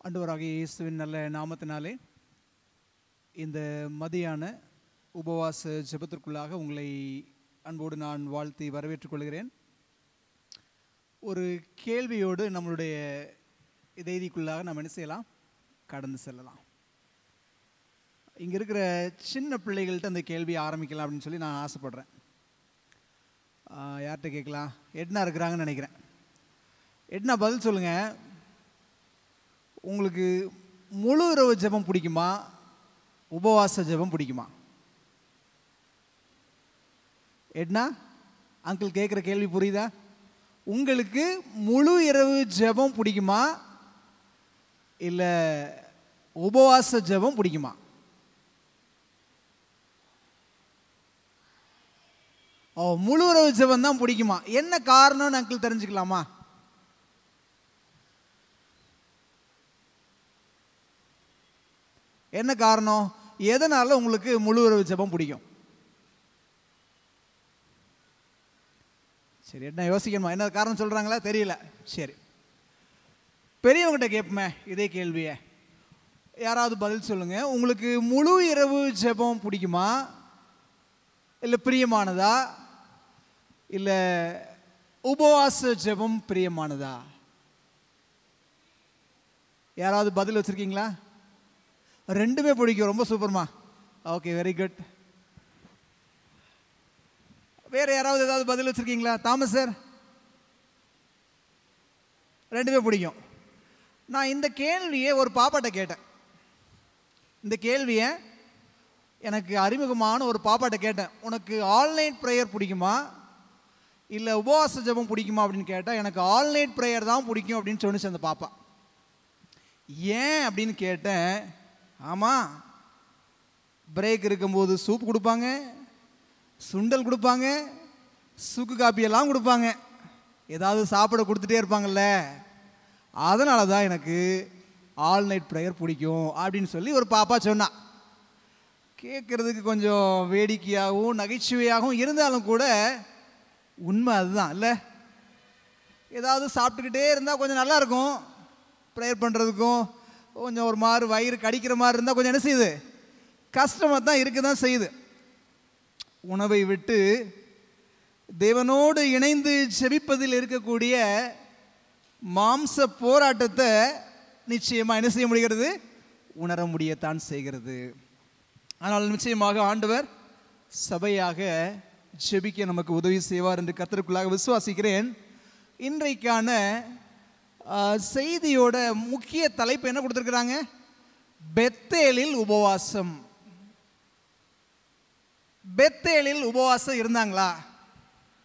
ஆண்டவராகிய இயேசுவின் நல்ல நாமத்தினாலே இந்த மதியான உபவாச ஜெபத்திற்குள்ளாக உங்களை அன்போடு நான் வாழ்த்தி வரவேற்றுக் கொள்கிறேன். ஒரு கேள்வியோடு நம்மளுடைய செய்திக்குள்ளாக நாம் என்ன செய்யலாம், கடந்து செல்லலாம். இங்கே இருக்கிற சின்ன பிள்ளைகள்கிட்ட அந்த கேள்வியை ஆரம்பிக்கலாம் அப்படின்னு சொல்லி நான் ஆசைப்படுறேன். யார்கிட்ட கேட்கலாம்? எட்னா இருக்கிறாங்கன்னு நினைக்கிறேன். எட்னா பதில் சொல்லுங்கள். உங்களுக்கு முழு இரவு ஜெபம் பிடிக்குமா, உபவாச ஜெபம் பிடிக்குமா? எட்னா, அங்கிள் கேட்குற கேள்வி புரியுதா? உங்களுக்கு முழு இரவு ஜெபம் பிடிக்குமா இல்லை உபவாச ஜெபம் பிடிக்குமா? முழு இரவு ஜெபம் தான் பிடிக்குமா? என்ன காரணம்னு அங்கிள் தெரிஞ்சுக்கலாமா? என்ன காரணம்? எதனால உங்களுக்கு முழு இரவு ஜெபம் பிடிக்கும்? சரி, என்ன யோசிக்கணுமா? என்ன காரணம் சொல்றாங்களா? தெரியல. சரி, பெரியவங்கிட்ட கேட்போமே இதே கேள்வியை. யாராவது பதில் சொல்லுங்க. உங்களுக்கு முழு இரவு ஜெபம் பிடிக்குமா, இல்லை பிரியமானதா, இல்லை உபவாச ஜெபம் பிரியமானதா? யாராவது பதில் வச்சிருக்கீங்களா? ரெண்டுமே பிடிக்கும். ரொம்ப சூப்பர்மா. Okay, very good. வேற யாராவது ஏதாவது பதில் வச்சிருக்கீங்களா? தாமஸ் சார், ரெண்டுமே பிடிக்கும். நான் இந்த கேள்வியை ஒரு பாப்பாட்ட கேட்டேன். இந்த கேள்வியை எனக்கு அறிமுகமான ஒரு பாப்பாட்ட கேட்டேன். உனக்கு ஆல்நைட் ப்ரேயர் பிடிக்குமா இல்லை உபவாச ஜெபம் பிடிக்குமா அப்படின்னு கேட்டால், எனக்கு ஆல்நைட் ப்ரேயர் தான் பிடிக்கும் அப்படின்னு சொன்னிச்சு அந்த பாப்பா. ஏன் அப்படின்னு கேட்டேன். ஆமாம், பிரேக் இருக்கும்போது சூப் கொடுப்பாங்க, சுண்டல் கொடுப்பாங்க, சுக்கு காப்பியெல்லாம் கொடுப்பாங்க, ஏதாவது சாப்பிட கொடுத்துட்டே இருப்பாங்கல்ல, அதனால தான் எனக்கு ஆல் நைட் ப்ரேயர் பிடிக்கும் அப்படின்னு சொல்லி ஒரு பாப்பா சொன்னா. கேட்குறதுக்கு கொஞ்சம் வேடிக்கையாகவும் நகைச்சுவையாகவும் இருந்தாலும் கூட உண்மை அதுதான் இல்லை? ஏதாவது சாப்பிட்டுக்கிட்டே இருந்தால் கொஞ்சம் நல்லா இருக்கும், ப்ரேயர் பண்ணுறதுக்கும். கொஞ்சம் ஒரு மாதிரி வயிறு கடிக்கிற மாதிரி இருந்தால் கொஞ்சம் என்ன செய்யுது, கஷ்டமாக தான் இருக்க தான் செய்யுது. உணவை விட்டு தேவனோடு இணைந்து ஜெபிப்பதில் இருக்கக்கூடிய மாம்ச போராட்டத்தை நிச்சயமாக என்ன செய்ய முடிகிறது, உணர முடியத்தான் செய்கிறது. ஆனால் நிச்சயமாக ஆண்டவர் சபையாக ஜெபிக்க நமக்கு உதவி செய்வார் என்று கர்த்தருக்குள்ளாக விசுவாசிக்கிறேன். இன்றைக்கான செய்தியோட முக்கிய தலைப்பு என்ன கொடுத்துருக்குறாங்க? பெத்தேலில் உபவாசம். பெத்தேலில் உபவாசம் இருந்தாங்களா?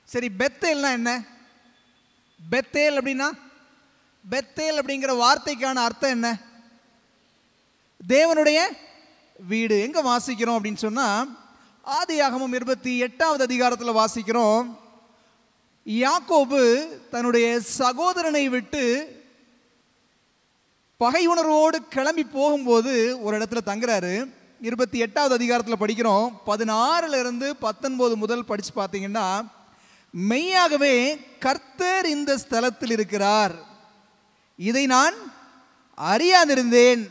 சரி, பெத்தேல்னா என்ன? பெத்தேல் அப்படின்னா, பெத்தேல் அப்படிங்கிற வார்த்தைக்கான அர்த்தம் என்ன? தேவனுடைய வீடு. எங்க வாசிக்கிறோம் அப்படின்னு சொன்னா, ஆதியாகமம் 28வது அதிகாரத்தில் வாசிக்கிறோம். யாக்கோபு தன்னுடைய சகோதரனை விட்டு பகை உணர்வோடு கிளம்பி போகும்போது ஒரு இடத்துல தங்குறாரு. 28வது அதிகாரத்தில் படிக்கிறோம். 16லிருந்து 19 முதல் படிச்சு பார்த்தீங்கன்னா, மெய்யாகவே கர்த்தர் இந்த ஸ்தலத்தில் இருக்கிறார், இதை நான் அறியாதிருந்தேன்,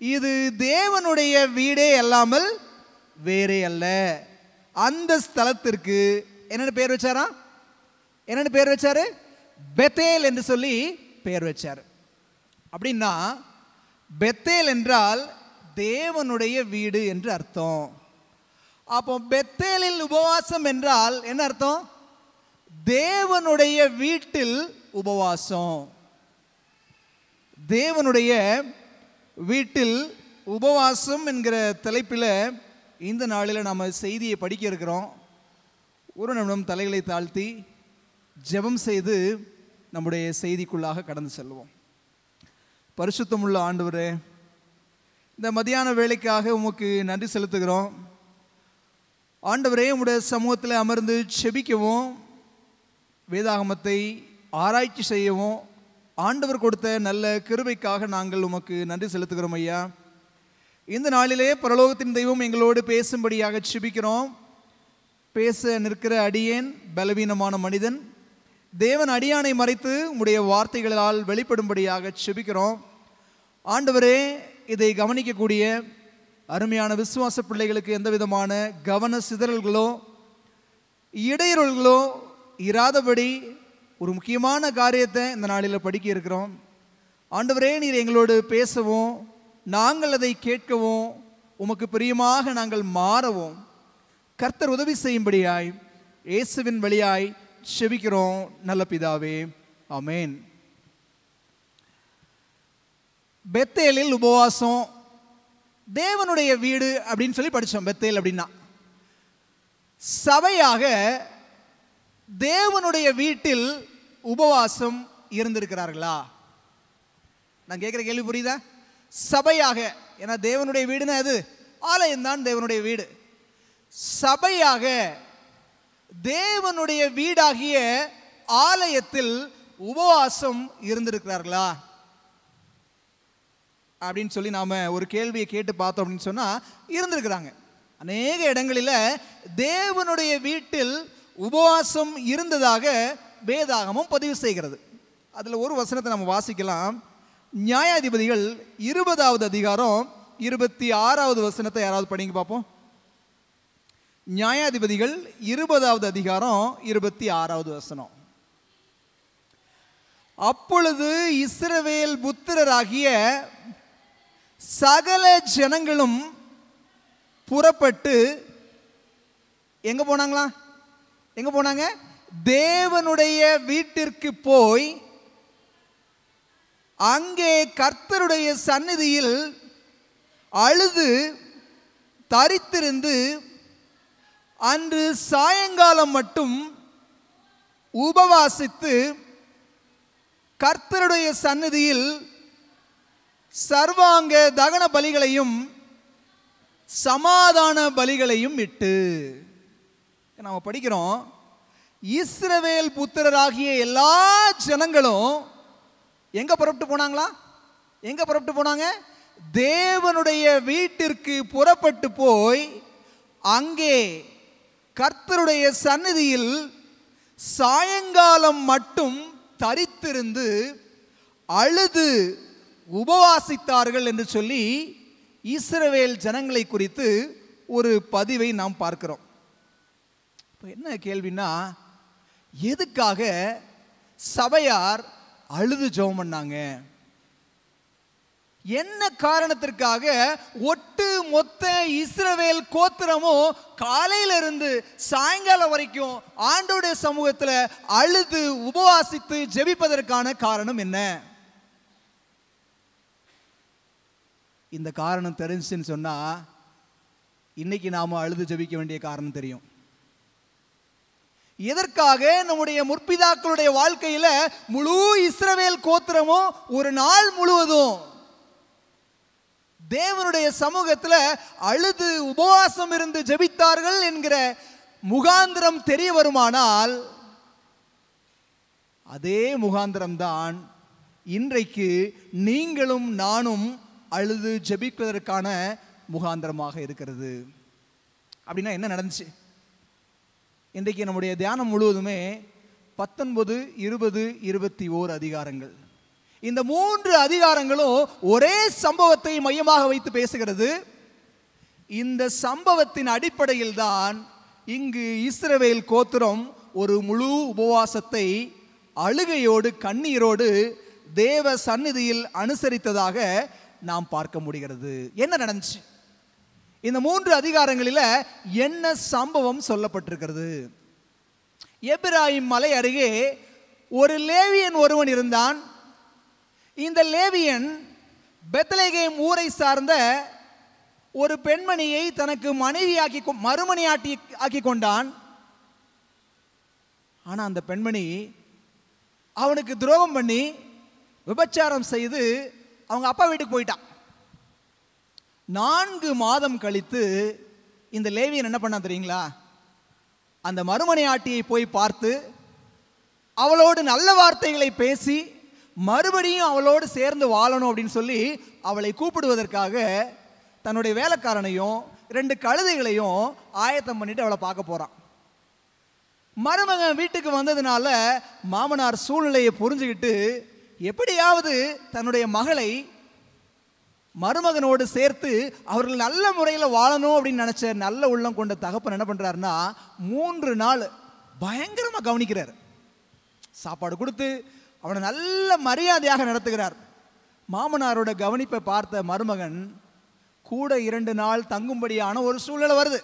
இது தேவனுடைய வீடே அல்லாமல் வேறே அல்ல. அந்த ஸ்தலத்திற்கு என்னென்ன பேர் வச்சாரா? என்னென்ன பேர் வச்சாரு? பெத்தேல் என்று சொல்லி பேர் வச்சார். அப்படின்னா பெத்தேல் என்றால் தேவனுடைய வீடு என்று அர்த்தம். அப்போ பெத்தேலில் உபவாசம் என்றால் என்ன அர்த்தம்? தேவனுடைய வீட்டில் உபவாசம். தேவனுடைய வீட்டில் உபவாசம் என்கிற தலைப்பில் இந்த நாளில் நாம் செய்தியை படிக்க இருக்கிறோம். ஒரு நிமிடம் தலைகளை தாழ்த்தி ஜெபம் செய்து நம்முடைய செய்திக்குள்ளாக கடந்து செல்வோம். பரிசுத்தமுள்ள ஆண்டவரே, இந்த மதியான வேளைக்காக உமக்கு நன்றி செலுத்துகிறோம். ஆண்டவரே, உம்முடைய சமூகத்தில் அமர்ந்து செபிக்கவும் வேதாகமத்தை ஆராய்ச்சி செய்யவும் ஆண்டவர் கொடுத்த நல்ல கிருபைக்காக நாங்கள் உமக்கு நன்றி செலுத்துகிறோம் ஐயா. இந்த நாளிலே பரலோகத்தின் தெய்வம் எங்களோடு பேசும்படியாக செபிக்கிறோம். பேச நிற்கிற அடியேன் பலவீனமான மனிதன். தேவன் அடியானை மறைத்து உம்முடைய வார்த்தைகளால் வெளிப்படும்படியாக செபிக்கிறோம். ஆண்டவரே, இதை கவனிக்கக்கூடிய அருமையான விசுவாச பிள்ளைகளுக்கு எந்த விதமான கவன சிதறல்களோ இடையூறுகளோ இராதபடி ஒரு முக்கியமான காரியத்தை இந்த நாளில் படிக்க இருக்கிறோம். ஆண்டவரே, நீர் எங்களோடு பேசவும் நாங்கள் அதை கேட்கவும் உமக்கு பிரியமாக நாங்கள் மாறவும் கர்த்தர் உதவி செய்யும்படியாய் இயேசுவின் வழியாய் செபிக்கிறோம் நல்ல பிதாவே, ஆமென். பெத்தேலில் உபவாசம், தேவனுடைய வீடு அப்படின்னு சொல்லி படித்தோம். பெத்தேல் அப்படின்னா சபையாக தேவனுடைய வீட்டில் உபவாசம் இருந்திருக்கிறார்களா? நான் கேட்குற கேள்வி புரியுதா? சபையாக, ஏன்னா தேவனுடைய வீடுன்னா அது ஆலயம்தான் தேவனுடைய வீடு. சபையாக தேவனுடைய வீடாகிய ஆலயத்தில் உபவாசம் இருந்திருக்கிறார்களா அப்படின்னு சொல்லி நாம ஒரு கேள்வியை கேட்டு பார்த்தோம் அப்படின்னு சொன்னா இருந்திருக்கிறாங்க. அநேக இடங்களில் தேவனுடைய வீட்டில் உபவாசம் இருந்ததாக வேதாகமம் பதிவு செய்கிறது. அதில் ஒரு வசனத்தை நம்ம வாசிக்கலாம். நியாயாதிபதிகள் 20வது அதிகாரம் 26வது வசனத்தை யாராவது படிங்க பார்ப்போம். நியாயாதிபதிகள் 20வது அதிகாரம் 26வது வசனம். அப்பொழுது இஸ்ரவேல் புத்திரராகிய சகல ஜனங்களும் புறப்பட்டு எங்க போனாங்களா? எங்க போனாங்க? தேவனுடைய வீட்டிற்கு போய் அங்கே கர்த்தருடைய சந்நிதியில் அழுது தரித்திருந்து அன்று சாயங்காலம் மட்டும் உபவாசித்து கர்த்தருடைய சந்நிதியில் சர்வாங்க தகன பலிகளையும் சமாதான பலிகளையும் இட்டு. நாம படிக்கிறோம், இஸ்ரவேல் புத்திரராகிய எல்லா ஜனங்களும் எங்க புறப்பட்டு போனாங்களா? எங்க புறப்பட்டு போனாங்க? தேவனுடைய வீட்டிற்கு புறப்பட்டு போய் அங்கே கர்த்தருடைய சந்நிதியில் சாயங்காலம் மட்டும் தரித்திருந்து அழுது உபவாசித்தார்கள் என்று சொல்லி இஸ்ரவேல் ஜனங்களை குறித்து ஒரு பதிவை நாம் பார்க்கிறோம். இப்போ என்ன கேள்வினா, எதுக்காக சபையார் அழுது ஜெபம் பண்ணாங்க? என்ன காரணத்திற்காக ஒட்டு மொத்த இஸ்ரவேல் கோத்திரமும் காலையில இருந்து சாயங்காலம் வரைக்கும் ஆண்டவருடைய சமூகத்தில் அழுது உபவாசித்து ஜெபிப்பதற்கான காரணம் என்ன? இந்த காரணம் தெரிஞ்சுன்னு சொன்னா இன்னைக்கு நாம அழுது ஜெபிக்க வேண்டிய காரணம் தெரியும். எதற்காக நம்முடைய முற்பிதாக்களுடைய வாழ்க்கையில முழு இஸ்ரவேல் கோத்திரமும் ஒரு நாள் முழுவதும் தேவனுடைய சமூகத்தில் அழுது உபவாசம் இருந்து ஜெபித்தார்கள் என்கிற முகாந்திரம் தெரிய வருமானால், அதே முகாந்திரம் தான் இன்றைக்கு நீங்களும் நானும் அழுது ஜெபிப்பதற்கான முகாந்திரமாக இருக்கிறது. அப்படின்னா என்ன நடந்துச்சு? இன்றைக்கு நம்முடைய தியானம் முழுவதுமே 19, 20, 21 அதிகாரங்கள். இந்த 3 அதிகாரங்களும் ஒரே சம்பவத்தை மையமாக வைத்து பேசுகிறது. இந்த சம்பவத்தின் அடிப்படையில் தான் இங்கு இஸ்ரவேல் கோத்திரம் ஒரு முழு உபவாசத்தை அழுகையோடு கண்ணீரோடு தேவ சந்நிதியில் அனுசரித்ததாக நாம் பார்க்க முடிகிறது. என்ன நடந்துச்சு? இந்த 3 அதிகாரங்களில் என்ன சம்பவம் சொல்லப்பட்டிருக்கிறது? எபிராயிம் மலை அருகே ஒரு லேவியன் ஒருவன் இருந்தான். இந்த லேவியன் பெத்லகேம் ஊரை சார்ந்த ஒரு பெண்மணியை தனக்கு மறுமணியாட்டி ஆக்கி கொண்டான். ஆனா அந்த பெண்மணி அவனுக்கு துரோகம் பண்ணி விபச்சாரம் செய்து அவங்க அப்பா வீட்டுக்கு போயிட்டான். 4 மாதம் கழித்து இந்த லேவியன் என்ன பண்ணா தெரியுங்களா? அந்த மறுமனையாட்டியை போய் பார்த்து அவளோடு நல்ல வார்த்தைகளை பேசி மறுபடியும் அவளோடு சேர்ந்து வாழணும் அப்படின்னு சொல்லி அவளை கூப்பிடுவதற்காக தன்னுடைய வேலைக்காரனையும் 2 கழுதைகளையும் ஆயத்தம் பண்ணிட்டு அவளை பார்க்க போறான். மருமகன் வீட்டுக்கு வந்ததுனால மாமனார் சூழ்நிலையை புரிஞ்சுக்கிட்டு எப்படியாவது தன்னுடைய மகளை மருமகனோடு சேர்த்து அவர்கள் நல்ல முறையில் வாழணும் அப்படின்னு நினைச்ச நல்ல உள்ளம் கொண்ட தகப்பன் என்ன பண்றாருன்னா 3 நாள் பயங்கரமாக கவனிக்கிறார். சாப்பாடு கொடுத்து அவனை நல்ல மரியாதையாக நடத்துகிறார். மாமனாரோட கவனிப்பை பார்த்த மருமகன் கூட 2 நாள் தங்கும்படியான ஒரு சூழ்நிலை வருது.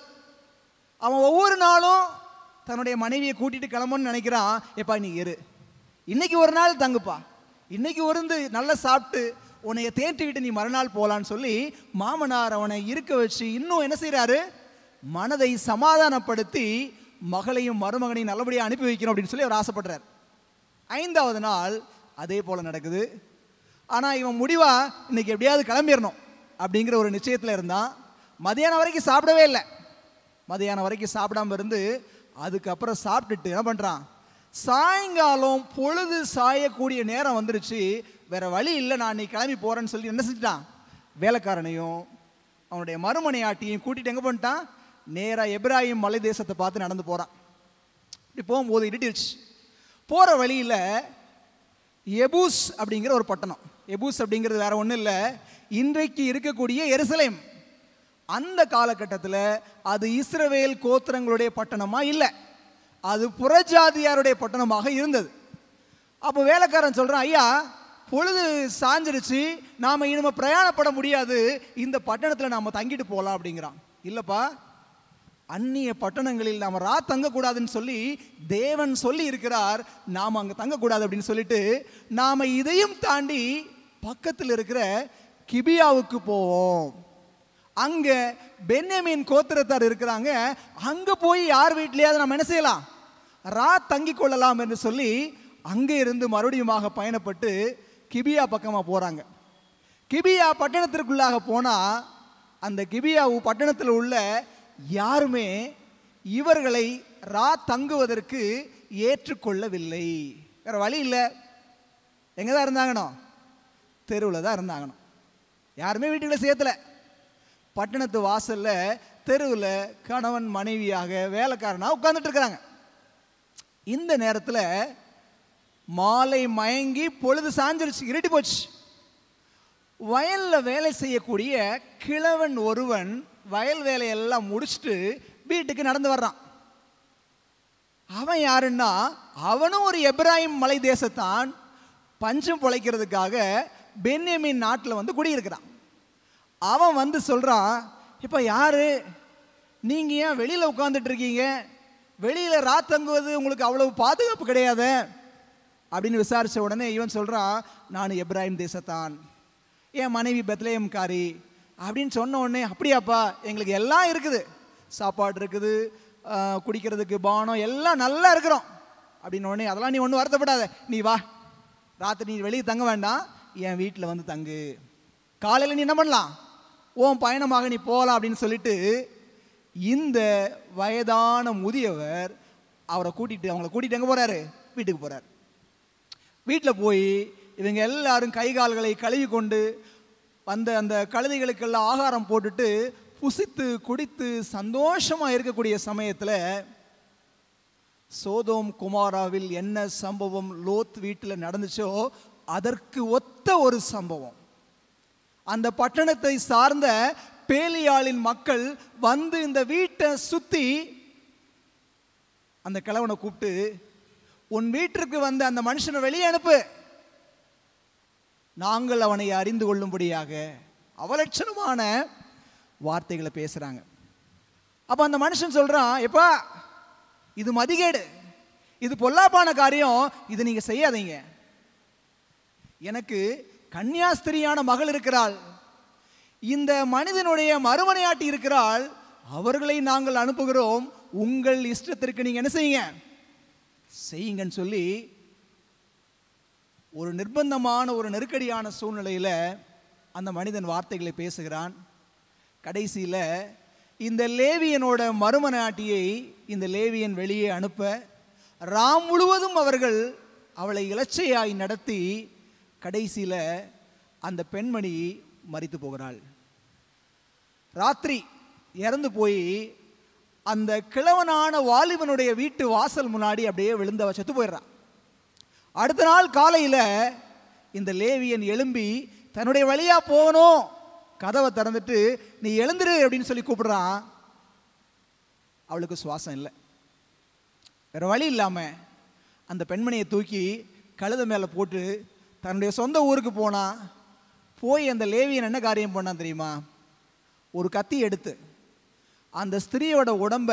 அவன் ஒவ்வொரு நாளும் தன்னுடைய மனைவியை கூட்டிட்டு கிளம்புன்னு நினைக்கிறான். எப்பா நீ இரு, இன்னைக்கு ஒரு நாள் தங்குப்பா, இன்னைக்கு ஒருந்து நல்லா சாப்பிட்டு உன்னைய தேற்றிக்கிட்டு நீ மறுநாள் போகலான்னு சொல்லி மாமனார் அவனை இருக்க வச்சு இன்னும் என்ன செய்கிறாரு, மனதை சமாதானப்படுத்தி மகளையும் மருமகனையும் நல்லபடியாக அனுப்பி வைக்கணும் அப்படின்னு சொல்லி அவர் ஆசைப்படுறார். 5வது நாள் அதே போல் நடக்குது. ஆனால் இவன் முடிவா இன்னைக்கு எப்படியாவது கிளம்பிடணும் அப்படிங்கிற ஒரு நிச்சயத்தில் இருந்தான். மதியானம் வரைக்கும் சாப்பிடவே இல்லை. மதியானம் வரைக்கும் சாப்பிடாம இருந்து அதுக்கப்புறம் சாப்பிட்டுட்டு என்ன பண்ணுறான், சாயங்காலம் பொழுது சாயக்கூடிய நேரம் வந்துருச்சு, வேற வழி இல்லை, நான் இன்னைக்கு கிளம்பி போறேன்னு சொல்லி என்ன செஞ்சிட்டான், வேலைக்காரனையும் அவனுடைய மறுமனையாட்டியும் கூட்டிட்டு எங்கே பண்ணிட்டான், நேராக எப்ராஹிம் மலை தேசத்தை பார்த்து நடந்து போகிறான். இப்படி போகும்போது இருட்டிருச்சு. போகிற வழியில் எபூஸ் அப்படிங்கிற ஒரு பட்டணம். எபூஸ் அப்படிங்கிறது வேற ஒன்றும் இல்லை, இன்றைக்கு இருக்கக்கூடிய எருசலேம். அந்த காலகட்டத்தில் அது இஸ்ரவேல் கோத்திரங்களுடைய பட்டணமாக இல்லை, அது புறஜாதியாருடைய பட்டணமாக இருந்தது. அப்போ வேலைக்காரன் சொல்கிறான், ஐயா பொழுது சாஞ்சிருச்சு, நாம் இனிமே பிரயாணப்பட முடியாது, இந்த பட்டணத்தில் நாம் தங்கிட்டு போகலாம் அப்படிங்கிறான். இல்லைப்பா, அந்நிய பட்டணங்களில் நாம் தங்கக்கூடாதுன்னு சொல்லி தேவன் சொல்லி இருக்கிறார், நாம் அங்கே தங்கக்கூடாது அப்படின்னு சொல்லிட்டு நாம் இதையும் தாண்டி பக்கத்தில் இருக்கிற கிபியாவுக்கு போவோம். அங்கே பென்யமீன் கோத்திரத்தார் இருக்கிறாங்க, அங்கே போய் யார் வீட்லையாவது நம்ம என்ன செய்யலாம், தங்கி கொள்ளலாம் என்று சொல்லி அங்கே இருந்து மறுபடியுமாக பயணப்பட்டு கிபியா பக்கமாக போகிறாங்க. கிபியா பட்டணத்திற்குள்ளாக போனால் அந்த கிபியா பட்டணத்தில் உள்ள யாருமே இவர்களை தங்குவதற்கு ஏற்றுக்கொள்ளவில்லை. வேற வழி இல்லை, எங்கே தான் இருந்தாங்கண்ணோ, தெருவில் தான் இருந்தாங்கண்ணோ. யாருமே வீட்டுக்குள்ளே சேர்த்தலை. பட்டணத்து வாசல்ல தெருவில் கணவன் மனைவியாக வேலைக்காரனாக உட்கார்ந்துட்டு இருக்கிறாங்க. இந்த நேரத்தில் மாலை மயங்கி பொழுது சாஞ்சிருச்சு, இருட்டி போச்சு. வயலில் வேலை செய்யக்கூடிய கிழவன் ஒருவன் வயல் வேலையெல்லாம் முடிச்சுட்டு வீட்டுக்கு நடந்து வர்றான். அவன் யாருன்னா, அவனும் ஒரு எப்ராஹிம் மலை தேசத்தான், பஞ்சம் பிழைக்கிறதுக்காக பென்யமீன் நாட்டில் வந்து குடியிருக்கிறான். அவன் வந்து சொல்கிறான், இப்போ யாரு நீங்கள், ஏன் வெளியில் உட்காந்துட்டு இருக்கீங்க, வெளியில் தங்குவது உங்களுக்கு அவ்வளவு பாதுகாப்பு கிடையாது அப்படின்னு விசாரித்த உடனே இவன் சொல்கிறான், நான் எப்ராஹிம் தேசத்தான், என் மனைவி பெத்லேயம்காரி அப்படின்னு சொன்ன உடனே, அப்படியாப்பா, எங்களுக்கு எல்லாம் இருக்குது, சாப்பாடு இருக்குது, குடிக்கிறதுக்கு பானம் எல்லாம் நல்லா இருக்கிறோம் அப்படின்னு உடனே, அதெல்லாம் நீ ஒன்றும் வருத்தப்படாத, நீ வா, ராத்திரி நீ வெளியே தங்க வேண்டாம், என் வீட்டில் வந்து தங்கு, காலையில் நீ என்ன பண்ணலாம், உன் பயணமாக நீ போகலாம் அப்படின்னு சொல்லிட்டு இந்த வயதான முதியவர் அவங்கள கூட்டிட்டு எங்கே போகிறாரு, வீட்டுக்கு போகிறார். வீட்டில் போய் இவங்க எல்லாரும் கை கால்களை கழுவி கொண்டு வந்த அந்த கழுதைகளுக்கெல்லாம் ஆகாரம் போட்டுட்டு புசித்து குடித்து சந்தோஷமாக இருக்கக்கூடிய சமயத்தில் சோதோம் குமாராவில் என்ன சம்பவம் லோத் வீட்டில் நடந்துச்சோ அதற்கு ஒத்த ஒரு சம்பவம். அந்த பட்டணத்தை சார்ந்த பேலியாளின் மக்கள் வந்து இந்த வீட்டை சுற்றி அந்த கிழவனை கூப்பிட்டு, உன் வீட்டிற்கு வந்த அந்த மனுஷனை வெளியே அனுப்பு, நாங்கள் அவனை அறிந்து கொள்ளும்படியாக அவலட்சணமான வார்த்தைகளை பேசுகிறாங்க. அப்போ அந்த மனுஷன் சொல்கிறான், எப்பா இது மதிகேடு, இது பொல்லாப்பான காரியம், இதை நீங்கள் செய்யாதீங்க, எனக்கு கன்னியாஸ்திரியான மகள் இருக்கிறாள், இந்த மனிதனுடைய மறுமனையாட்டி இருக்கிறாள், அவர்களை நாங்கள் அனுப்புகிறோம், உங்கள் இஷ்டத்திற்கு நீங்கள் என்ன செய்யுங்கன்னு சொல்லி ஒரு நிர்பந்தமான ஒரு நெருக்கடியான சூழ்நிலையில் அந்த மனிதன் வார்த்தைகளை பேசுகிறான். கடைசியில் இந்த லேவியனோட மறுமனையாட்டியை இந்த லேவியன் வெளியே அனுப்ப முழுவதும் அவர்கள் அவளை இலச்சையாய் நடத்தி கடைசியில் அந்த பெண்மணி மரித்து போகிறாள். ராத்திரி இறந்து போய் அந்த கிழவனான வாலிபனுடைய வீட்டு வாசல் முன்னாடி அப்படியே விழுந்தவ செத்து போயிடுறான். அடுத்த நாள் காலையில் இந்த லேவியன் எழும்பி தன்னுடைய வழியாக போகணும் கதவை திறந்துட்டு நீ எழுந்துரு அப்படின்னு சொல்லி கூப்பிடுறான். அவளுக்கு சுவாசம் இல்லை. வேற வழி இல்லாமல் அந்த பெண்மணியை தூக்கி கழுதை மேலே போட்டு தன்னுடைய சொந்த ஊருக்கு போனான். போய் அந்த லேவியன் என்ன காரியம் பண்ணான் தெரியுமா? ஒரு கத்தி எடுத்து அந்த ஸ்திரீயோட உடம்ப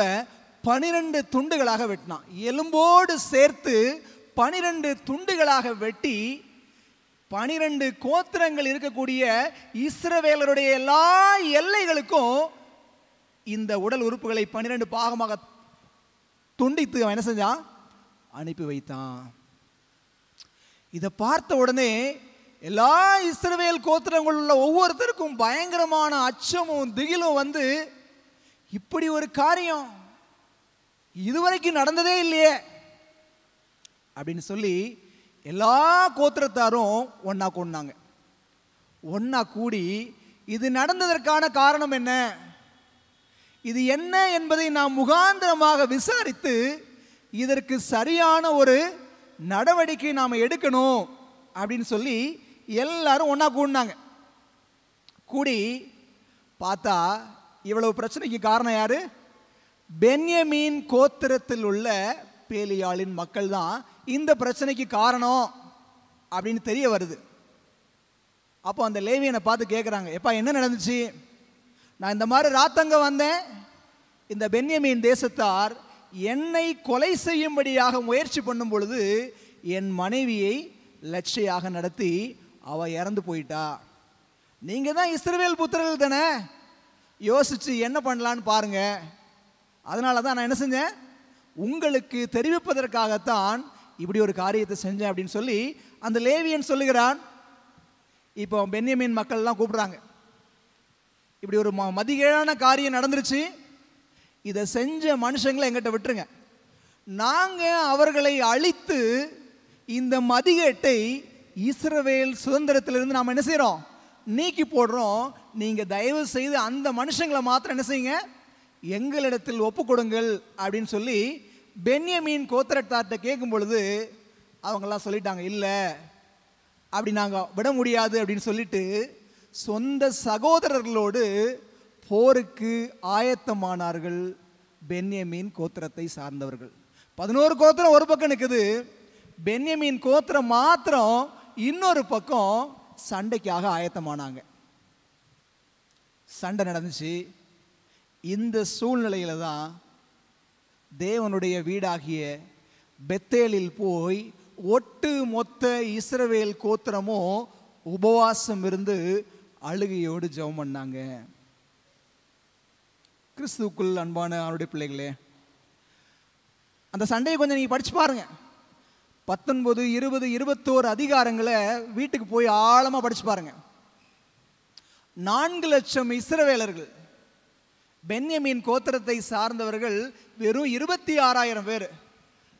12 துண்டுகளாக வெட்டினான். எலும்போடு சேர்த்து 12 துண்டுகளாக வெட்டி 12 கோத்திரங்கள் இருக்கக்கூடிய இஸ்ரவேலருடைய எல்லா எல்லைகளுக்கும் இந்த உடல் உறுப்புகளை 12 பாகமாக துண்டித்து அவன் என்ன செஞ்சான்? அனுப்பி வைத்தான். இதை பார்த்த உடனே எல்லா இஸ்ரவேல் கோத்திரங்கள் உள்ள ஒவ்வொருத்தருக்கும் பயங்கரமான அச்சமும் திகிலும் வந்து, இப்படி ஒரு காரியம் இதுவரைக்கும் நடந்ததே இல்லையே அப்படின்னு சொல்லி எல்லா கோத்திரத்தாரும் ஒன்னா கூடினாங்க. ஒன்னா கூடி இது நடந்ததற்கான காரணம் என்ன, இது என்ன என்பதை நாம் முகாந்திரமாக விசாரித்து இதற்கு சரியான ஒரு நடவடிக்கை நாம் எடுக்கணும் அப்படின்னு சொல்லி எல்லாரும் ஒன்னா கூடினாங்க. கூடி பார்த்தா இவ்வளவு பிரச்சனைக்கு காரணம் யாரு? பென்யமீன் கோத்திரத்தில் உள்ள பேலியாளின் மக்கள் தான் இந்த பிரச்சனைக்கு காரணம் அப்படின்னு தெரிய வருது. அப்போ அந்த லேவியனை பார்த்து கேட்குறாங்க, எப்பா என்ன நடந்துச்சு? நான் இந்த மாதிரி ராத்தங்க வந்தேன், இந்த பென்யமீன் தேசத்தார் என்னை கொலை செய்யும்படியாக முயற்சி பண்ணும் பொழுது என் மனைவியை லட்சையாக நடத்தி அவ இறந்து போயிட்டா. நீங்க தான் இஸ்ரவேல் புத்திரர்கள் தானே, யோசிச்சு என்ன பண்ணலான்னு பாருங்க. அதனால தான் நான் என்ன செஞ்சேன், உங்களுக்கு தெரிவிப்பதற்காகத்தான் இப்படி ஒரு காரியத்தை செஞ்சேன் அப்படின்னு சொல்லி அந்த லேவியன் சொல்லுகிறான். இப்போ பென்யமீன் மக்கள்லாம் கூப்பிடுறாங்க, இப்படி ஒரு மதிகேடான காரியம் நடந்துருச்சு, இதை செஞ்ச மனுஷங்களை எங்கிட்ட விட்டுருங்க, நாங்கள் அவர்களை அழித்து இந்த மதிகேட்டை இஸ்ரவேல் சுதந்திரத்திலிருந்து நாம் என்ன செய்கிறோம், நீக்கி போடுறோம். நீங்கள் தயவு செய்து அந்த மனுஷங்களை மாத்திரம் என்ன செய்யுங்க, எங்களிடத்தில் ஒப்பு கொடுங்கள் அப்படின்னு சொல்லி பென்யமீன் கோத்திரத்தார்கிட்ட கேட்கும் பொழுது அவங்கெல்லாம் சொல்லிட்டாங்க, இல்லை அப்படி நாங்கள் விட முடியாது அப்படின்னு சொல்லிட்டு சொந்த சகோதரர்களோடு போருக்கு ஆயத்தமானார்கள். பென்யமீன் கோத்திரத்தை சார்ந்தவர்கள் 11 கோத்திரம் ஒரு பக்கம் நிற்குது, பென்யமீன் கோத்திரம் மாத்திரம் இன்னொரு பக்கம் சண்டைக்காக ஆயத்தமானாங்க. சண்டை நடந்துச்சு. இந்த சூழ்நிலையில தான் தேவனுடைய வீடாகிய பெத்தேலில் போய் ஒட்டு மொத்த இஸ்ரவேல் கோத்திரமும் உபவாசம் இருந்து அழுகையோடு ஜெபம் பண்ணாங்க. கிறிஸ்துவுக்குள் அன்பான அவருடைய பிள்ளைகளே, அந்த சண்டையை கொஞ்சம் நீங்கள் படிச்சு பாருங்க. 19, 20, 21 அதிகாரங்களை வீட்டுக்கு போய் ஆழமாக படிச்சு பாருங்க. 4 லட்சம் இஸ்ரவேலர்கள், பென்யமீன் கோத்திரத்தை சார்ந்தவர்கள் வெறும் 26,000 பேர்.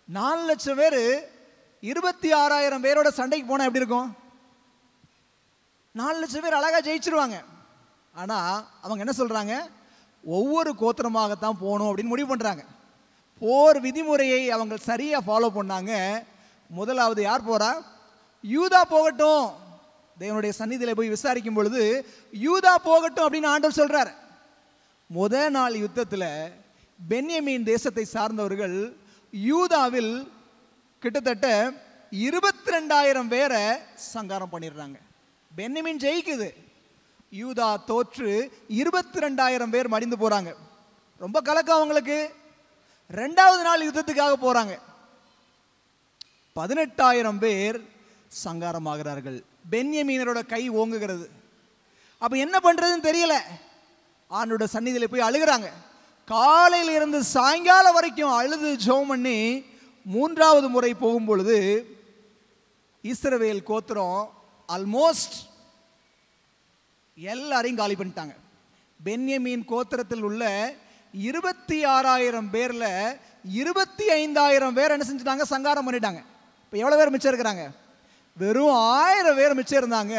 4 லட்சம் பேர் 26,000 பேரோட சண்டைக்கு போனால் எப்படி இருக்கும்? 4 லட்சம் பேர் அழகாக ஜெயிச்சிருவாங்க. ஆனால் அவங்க என்ன சொல்கிறாங்க, ஒவ்வொரு கோத்திரமாகத்தான் போகணும் அப்படின்னு முடிவு பண்ணுறாங்க. போர் விதிமுறையை அவங்க சரியாக ஃபாலோ பண்ணாங்க. முதலாவது யார் போகிறா? யூதா போகட்டும். தேவனுடைய சந்நிதியில் போய் விசாரிக்கும் பொழுது யூதா போகட்டும் அப்படின்னு ஆண்டவர் சொல்கிறார். முதல் நாள் யுத்தத்தில் பென்யமீன் தேசத்தை சார்ந்தவர்கள் யூதாவில் கிட்டத்தட்ட 22,000 பேரை சங்காரம் பண்ணிடுறாங்க. பென்யமீன் ஜெயிக்குது, யூதா தோற்று 22,000 பேர் மடிந்து போகிறாங்க. ரொம்ப கலக்கம் அவங்களுக்கு. 2வது நாள் யுத்தத்துக்காக போகிறாங்க. 18,000 பேர் சங்காரமாகிறார்கள். பென்யமீனரோட கை ஓங்குகிறது. அப்போ என்ன பண்ணுறதுன்னு தெரியல. ஆண்டோட சந்நிதியில் போய் அழுகிறாங்க. காலையில் இருந்து சாயங்காலம் வரைக்கும் அழுது ஜெபம் பண்ணி 3வது முறை போகும்பொழுது இஸ்ரவேல் கோத்திரம் ஆல்மோஸ்ட் எல்லாரையும் காலி பண்ணிட்டாங்க. பென்யமீன் கோத்திரத்தில் உள்ள 26,000 பேரில் 25,000 பேர் என்ன செஞ்சுட்டாங்க, சங்காரம் பண்ணிட்டாங்க. இப்போ எவ்வளோ பேர் மிச்சம் இருக்கிறாங்க? வெறும் 1000 பேர் மிச்சம் இருந்தாங்க.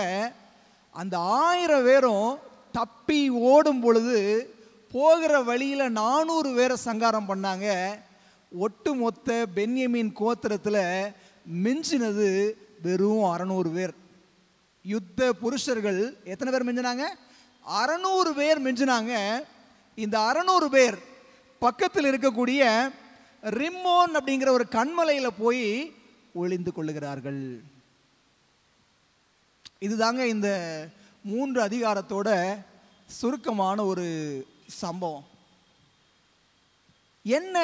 அந்த 1000 பேரும் தப்பி ஓடும் பொழுது போகிற வழியில் 400 பேரை சங்காரம் பண்ணாங்க. ஒட்டு மொத்த பென்யமீன் கோத்திரத்தில் மிஞ்சினது வெறும் 600 பேர். யுத்த புருஷர்கள் எத்தனை பேர் மிஞ்சினாங்க? 600 பேர் மிஞ்சினாங்க. இந்த 600 பேர் பக்கத்தில் இருக்கக்கூடிய ரிம்மோன் அப்படிங்கிற ஒரு கண்மலையில் போய் ஒளிந்து கொள்ளுகிறார்கள். இதுதாங்க இந்த 3 அதிகாரத்தோட சுருக்கமான ஒரு சம்பவம். என்ன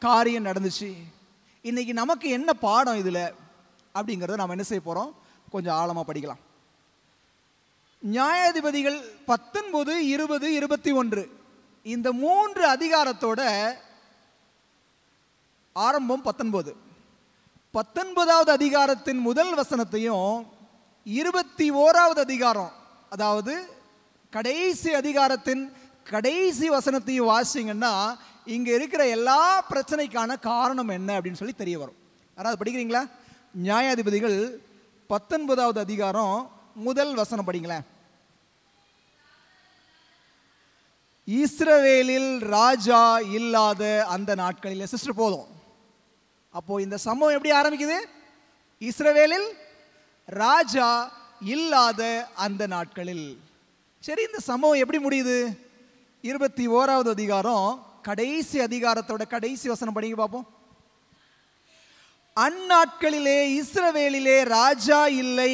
காரியம் நடந்துச்சு, இன்னைக்கு நமக்கு என்ன பாடம் இதில் அப்படிங்கிறத நாம் என்ன செய்ய போகிறோம், கொஞ்சம் ஆழமாக படிக்கலாம். நியாயாதிபதிகள் 19, 20, 21 இந்த 3 அதிகாரத்தோட ஆரம்பம் 19வது அதிகாரத்தின் முதல் வசனத்தையும் 21வது அதிகாரம் அதாவது கடைசி அதிகாரத்தின் கடைசி வசனத்தையும் வாசிங்கன்னா இங்க இருக்கிற எல்லா பிரச்சனைக்கான காரணம் என்ன அப்படின்னு சொல்லி தெரிய வரும். யாராவது படிக்கிறீங்களா? நியாயாதிபதிகள் 19வது அதிகாரம் முதல் வசனம் படிங்களேன். இஸ்ரவேலில் ராஜா இல்லாத அந்த நாட்களில். சிஸ்டர் போதும். அப்போ இந்த சம்பவம் எப்படி ஆரம்பிக்குது? இஸ்ரவேலில் ராஜா இல்லாத அந்த நாட்களில். சரி, இந்த சம்பவம் எப்படி முடியுது? 21வது அதிகாரம் கடைசி அதிகாரத்தோட கடைசி வசனம் படிங்க பார்ப்போம். அந்நாட்களிலே இஸ்ரவேலிலே ராஜா இல்லை,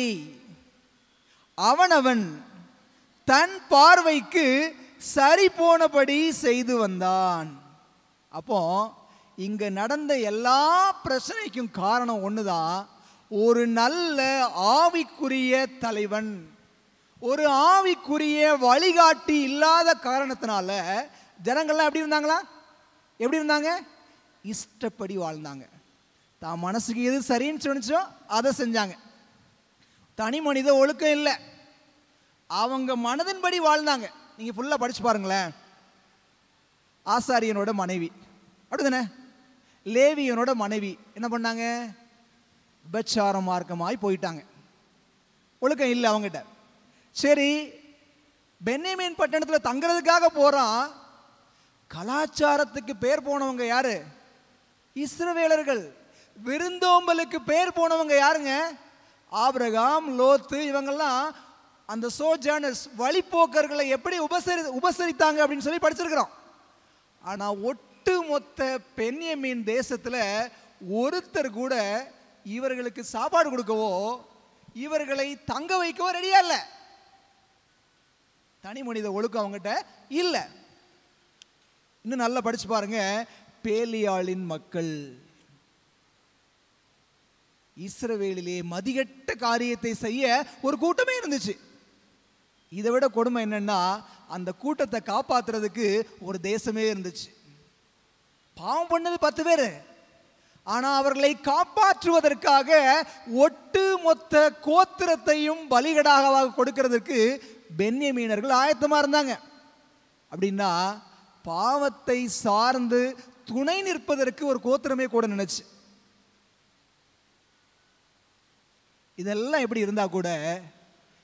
அவனவன் தன் பார்வைக்கு சரி போனபடி செய்து வந்தான். அப்போ இங்க நடந்த எல்லா பிரச்சனைக்கும் காரணம் ஒண்ணுதான். ஒரு நல்ல ஆவிக்குரிய தலைவன், ஒரு ஆவிக்குரிய வழிகாட்டி இல்லாத காரணத்தினால ஜனங்கள்லாம் எப்படி இருந்தாங்களா? எப்படி இருந்தாங்க? இஷ்டப்படி வாழ்ந்தாங்க. தான் மனசுக்கு எது சரின்னு சொன்னிச்சோ அதை செஞ்சாங்க. தனி மனித ஒழுக்கம் இல்லை, அவங்க மனதின்படி வாழ்ந்தாங்க. நீங்க ஃபுல்லா படிச்சு பாருங்களேன். ஆசாரியனோட மனைவி அப்படிதானே, லேவியனோட மனைவி என்ன பண்ணாங்க? விபச்சார மார்க்கமாய் போயிட்டாங்க. ஒழுக்கம் இல்லை அவங்ககிட்ட. சரி, பென்யமீன் பட்டணத்தில் தங்குறதுக்காக போறான். கலாச்சாரத்துக்கு பேர் போனவங்க யாரு? இஸ்ரவேலர்கள். விருந்தோம்பலுக்கு பேர் போனவங்க யாருங்க? ஆபிரகாம், லோத்து, இவங்கெல்லாம் அந்த சோஜானஸ் வழிப்போக்கர்களை எப்படி உபசரித்தாங்க அப்படின்னு சொல்லி படிச்சிருக்கிறோம். ஆனா ஒட்டு மொத்த பென்யமீன் தேசத்துல ஒருத்தர் கூட இவர்களுக்கு சாப்பாடு கொடுக்கவோ இவர்களை தங்க வைக்கவோ ரெடியா இல்ல. தனி மனித ஒழுக்கம் அவங்ககிட்ட இல்ல. இன்னும் நல்லா படிச்சு பாருங்க. பேலியாளின் மக்கள். இஸ்ரவேலிலே மதிகெட்ட காரியத்தை செய்ய ஒரு கூட்டமே இருந்துச்சு. இதை விட கொடுமை என்னன்னா, அந்த கூட்டத்தை காப்பாத்துறதுக்கு ஒரு தேசமே இருந்துச்சு. பாவம் பண்ணது 10 பேர். ஆனா அவர்களை காப்பாற்றுவதற்காக ஒட்டு மொத்த கோத்திரத்தையும் பலிகடாக கொடுக்கிறதுக்கு பென்யமீனர்கள் ஆயத்தமா இருந்தாங்க. அப்படின்னா பாவத்தை சார்ந்து துணை நிற்பதற்கு ஒரு கோத்திரமே கூட நினைச்சு. இதெல்லாம் எப்படி இருந்தா கூட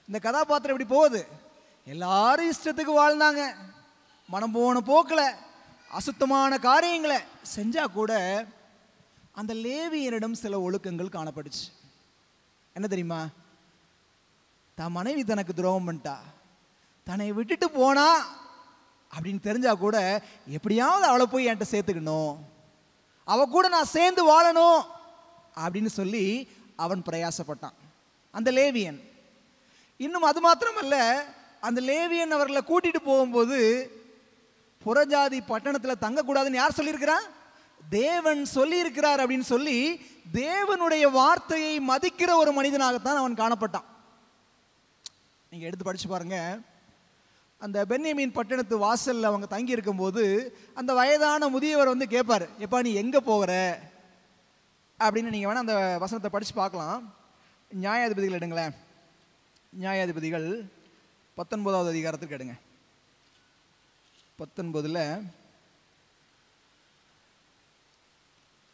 இந்த கதாபாத்திரம் எப்படி போகுது? எல்லாரும் இஷ்டத்துக்கு வாழ்ந்தாங்க. மனம் போன போக்கில் அசுத்தமான காரியங்களை செஞ்சா கூட அந்த லேவியரிடம் சில ஒழுக்கங்கள் காணப்பட்டுச்சு. என்ன தெரியுமா? தான் மனைவி தனக்கு துரோகம் பண்ணிட்டா, தன்னை விட்டுட்டு போனா அப்படின்னு தெரிஞ்சா கூட எப்படியாவது அவளை போய் என்கிட்ட சேர்த்துக்கணும், அவ கூட நான் சேர்ந்து வாழணும் அப்படின்னு சொல்லி அவன் பிரயாசப்பட்டான், அந்த லேவியன். இன்னும் அது மாத்திரமல்ல, அந்த லேவியன் அவர்களை கூட்டிட்டு போகும்போது புறஜாதி பட்டணத்தில் தங்கக்கூடாதுன்னு யார் சொல்லியிருக்கிறா? தேவன் சொல்லி இருக்கிறார் அப்படின்னு சொல்லி தேவனுடைய வார்த்தையை மதிக்கிற ஒரு மனிதனாகத்தான் அவன் காணப்பட்டான். நீங்க எடுத்து படிச்சு பாருங்க. அந்த பென்யமீன் பட்டணத்து வாசல்ல அவங்க தங்கி இருக்கும் போது அந்த வயதான முதியவர் வந்து கேட்பாரு, எப்பா நீ எங்க போகிற அப்படின்னு. நீங்க வேணா அந்த வசனத்தை படிச்சு பார்க்கலாம். நியாயாதிபதிகள் எடுங்களேன். நியாயாதிபதிகள் 19வது அதிகாரத்துக்கு எடுங்க. 19ல்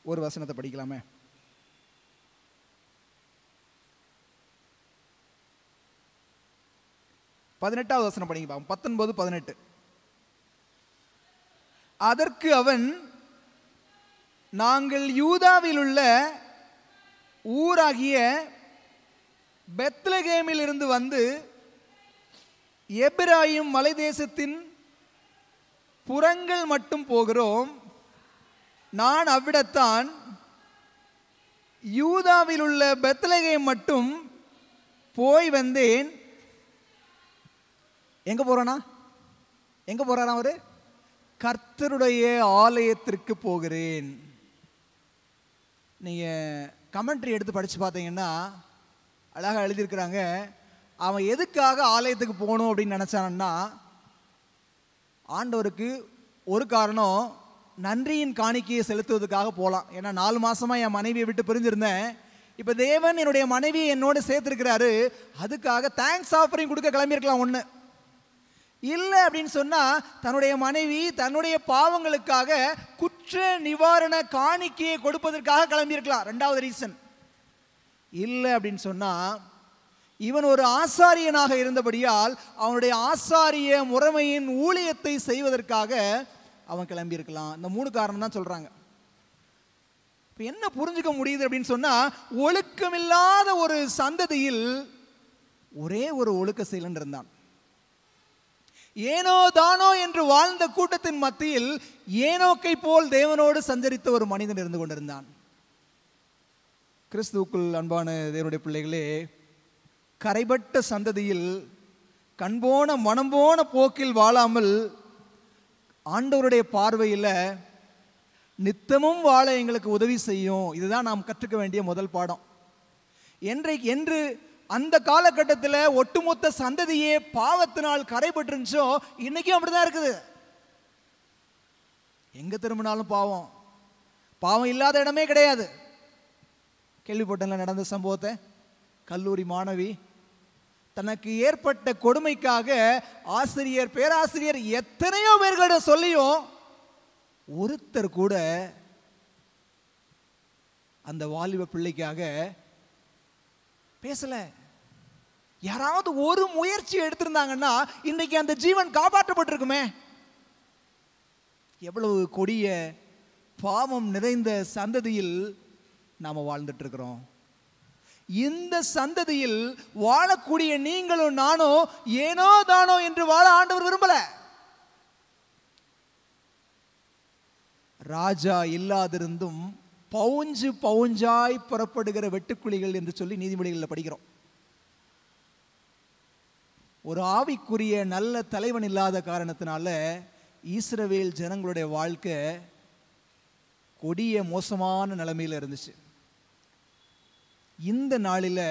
ஒரு வசனத்தை படிக்கலாமே. பதினெட்டாவது வசனம் படிங்க. 19:18. அதற்கு அவன், நாங்கள் யூதாவில் உள்ள ஊராகிய பெத்லகேமில் இருந்து வந்து எப்பிராயீம் மலை தேசத்தின் புறங்கள் மட்டும் போகிறோம், நான் அவ்விடத்தான். யூதாவில் உள்ள பெத்லகேம் மட்டும் போய் வந்தேன். எங்க போறானா? எங்க போறாராம் அவரு? கர்த்தருடைய ஆலயத்திற்கு போகிறேன். நீங்க கமெண்ட்ரி எடுத்து படிச்சு பார்த்தீங்கன்னா அழகா எழுதியிருக்கிறாங்க. அவன் எதுக்காக ஆலயத்துக்கு போகணும் அப்படின்னு நினைச்சான்னா, ஆண்டவருக்கு ஒரு காரணம், நன்றியின் காணிக்கையை செலுத்துவதற்காக போகலாம். ஏன்னா 4 மாசமா என் மனைவியை விட்டு பிரிஞ்சிருந்தேன், இப்போ தேவன் என்னுடைய மனைவியை என்னோடு சேர்த்திருக்கிறாரு, அதுக்காக தேங்க்ஸ் ஆஃபரிங் கொடுக்க கிளம்பியிருக்கலாம். ஒன்று இல்லை அப்படின்னு சொன்னால், தன்னுடைய மனைவி தன்னுடைய பாவங்களுக்காக குற்ற நிவாரண காணிக்கையை கொடுப்பதற்காக கிளம்பியிருக்கலாம். 2வது ரீசன். இல்லை அப்படின்னு சொன்னால், இவன் ஒரு ஆசாரியனாக இருந்தபடியால் அவனுடைய ஆசாரிய முறைமையின் ஊழியத்தை செய்வதற்காக அவன் கிளம்பியிருக்கலாம். இந்த 3 காரணம் தான் சொல்றாங்க. இப்போ என்ன புரிஞ்சுக்க முடியுது அப்படின்னு சொன்னா, ஒழுக்கமில்லாத ஒரு சந்ததியில் ஒரே ஒரு ஒழுக்க செயலன் இருந்தான். ஏனோ தானோ என்று வாழ்ந்த கூட்டத்தின் மத்தியில் ஏனோக்கை போல் தேவனோடு சஞ்சரித்த ஒரு மனிதன் இருந்து கொண்டிருந்தான். கிறிஸ்துவுக்குள் அன்பான தேவனுடைய பிள்ளைகளே, கரைபட்ட சந்ததியில் கண்போன மனம் போன போக்கில் வாழாமல் ஆண்டவருடைய பார்வையில் நித்தமும் வாழ எங்களுக்கு உதவி செய்யும். இதுதான் நாம் கற்றுக்க வேண்டிய முதல் பாடம். என்று அந்த காலகட்டத்தில் ஒட்டுமொத்த சந்ததியே பாவத்தினால் கரைபட்டுருந்துச்சோ, இன்னைக்கும் அப்படிதான் இருக்குது. எங்க திரும்பினாலும் பாவம், பாவம் இல்லாத இடமே கிடையாது. கேள்விப்பட்டல நடந்த சம்பவத்தை. கல்லூரி மாணவி தனக்கு ஏற்பட்ட கொடுமைக்காக ஆசிரியர் பேராசிரியர் எத்தனையோ பேர்களிடம் சொல்லியும் ஒருத்தர் கூட அந்த வாலிப பிள்ளைக்காக பேசல. யாராவது ஒரு முயற்சி எடுத்திருந்தாங்கன்னா இன்னைக்கு அந்த ஜீவன் காப்பாற்றப்பட்டிருக்குமே. எவ்வளவு கொடிய பாவம் நிறைந்த சந்ததியில் நாம வாழ்ந்துட்டு இருக்கிறோம். இந்த சந்ததியில் வாழக்கூடிய நீங்களும் நானும் ஏனோ தானோ என்று வாழ ஆண்டவர் விரும்பல. ராஜா இல்லாதிருந்தும் பவுஞ்சு பவுஞ்சாய் புறப்படுகிற வெட்டுக்குழிகள் என்று சொல்லி நீதிமொழிகளில் படிக்கிறோம். ஒரு ஆவிக்குரிய நல்ல தலைவன் இல்லாத காரணத்தினால இஸ்ரவேல் ஜனங்களுடைய வாழ்க்கை கொடிய மோசமான நிலைமையில் இருந்துச்சு. இந்த நாளில்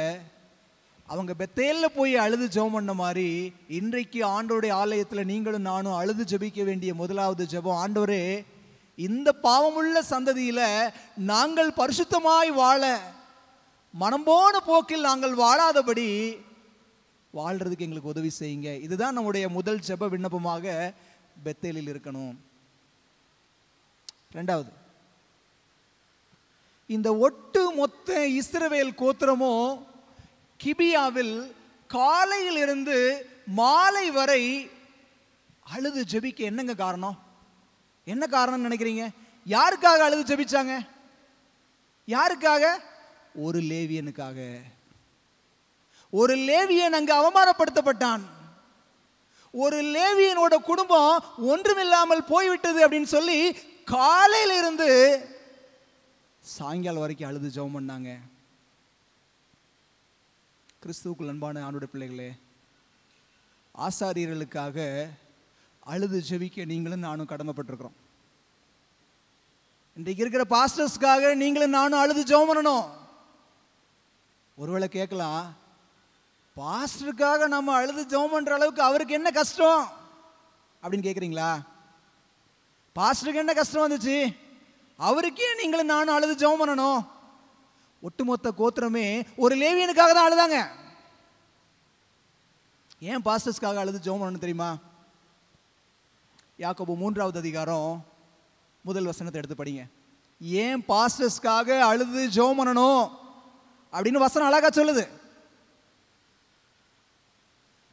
அவங்க பெத்தேல்ல போய் அழுது ஜெபம் பண்ண மாதிரி இன்றைக்கு ஆண்டவருடைய ஆலயத்தில் நீங்களும் நானும் அழுது ஜெபிக்க வேண்டிய முதலாவது ஜெபம், ஆண்டவரே, இந்த பாவமுள்ள சந்ததியில் நாங்கள் பரிசுத்தமாய் வாழ, மனம் போன போக்கில் நாங்கள் வாழாதபடி வாழ்றதுக்கு எங்களுக்கு உதவி செய்யுங்க. இதுதான் நம்முடைய முதல் ஜெப விண்ணப்பமாக பெத்தேலில் இருக்கணும். 2வது, இந்த ஒட்டு மொத்த இஸ்ரவேல் கோத்திரமோ கிபியாவில் காலையில் இருந்து மாலை வரை அழுது ஜெபிக்க என்னங்க காரணம்? என்ன காரணம் நினைக்கிறீங்க? யாருக்காக அழுது ஜெபிச்சாங்க? யாருக்காக? ஒரு லேவியனுக்காக. ஒரு லேவியன் அங்கு அவமானப்படுத்தப்பட்டான். ஒரு லேவியனோட குடும்பம் ஒன்றுமில்லாமல் போய்விட்டது அப்படின்னு சொல்லி காலையில் இருந்து சாயங்காலம் வரைக்கும் அழுது ஜெபம் பண்ணாங்க. கிறிஸ்துவுக்குள் அன்பான ஆண்டவருடைய பிள்ளைகளே, ஆசாரியர்களுக்காக அழுது ஜெபிக்க நீங்களும் நானும் கடமைப்பட்டிருக்கிறோம். இன்றைக்கு இருக்கிற பாஸ்டர்ஸ்க்காக நீங்களும் நானும் அழுது ஜெபம் பண்ணணும். ஒருவேளை கேட்கலாம், பாஸ்டருக்காக நம்ம அழுது ஜெபம் பண்ற அளவுக்கு அவருக்கு என்ன கஷ்டம் அப்படின்னு கேட்குறீங்களா? பாஸ்டருக்கு என்ன கஷ்டம் வந்துச்சு? அவருக்கே நீங்களும் நானும் அழுது ஜெபம் பண்ணணும்? ஒட்டுமொத்த கோத்திரமே ஒரு லேவியனுக்காக தான் அழுதாங்க. ஏன் பாஸ்டர்ஸ்க்காக அழுது ஜெபம் பண்ணணும் தெரியுமா? யாக்கோபு 3வது அதிகாரம் 1 வசனத்தை எடுத்து படிங்க. ஏன் பாஸ்டர்ஸ்க்காக அழுது ஜெபம் பண்ணணும் அப்படின்னு வசனம் அழகா சொல்லுது.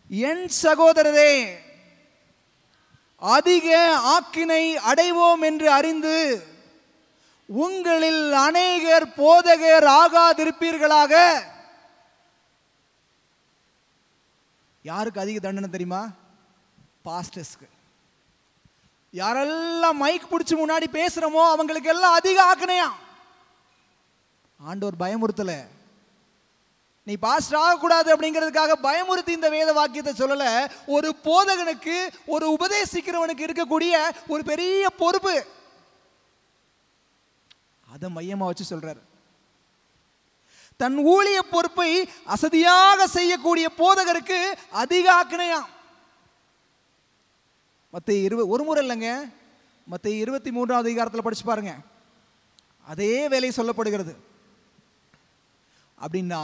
என் சகோதரரே, அதிக ஆக்கினை அடைவோம் என்று அறிந்து உங்களில் அநேகர் போதகர் ஆகாதிருப்பீர்களாக. யாருக்கு அதிக தண்டனை தெரியுமா? பாஸ்டர்ஸ்க்கு. யாரெல்லாம் மைக் பிடிச்சி முன்னாடி பேசுறோமோ அவங்களுக்கு எல்லாம் அதிக ஆக்கணையா. ஆண்டவர் பயமுறுத்தல, நீ பாஸ்டர் ஆகக்கூடாது அப்படிங்கிறதுக்காக பயமுறுத்தி இந்த வேத வாக்கியத்தை சொல்லல. ஒரு போதகனுக்கு, ஒரு உபதேசிக்கிறவனுக்கு இருக்கக்கூடிய ஒரு பெரிய பொறுப்பு, அதை மையமா வச்சு சொல்றாரு. தன் ஊழிய பொறுப்பை அசதியாக செய்யக்கூடிய போதகருக்கு அதிக ஆக்கணையா. மத்தேயு ஒரு முறை இல்லைங்க, மத்தேயு 23ஆம் அதிகாரத்தில் படிச்சு பாருங்க, அதே வேலை சொல்லப்படுகிறது. அப்படின்னா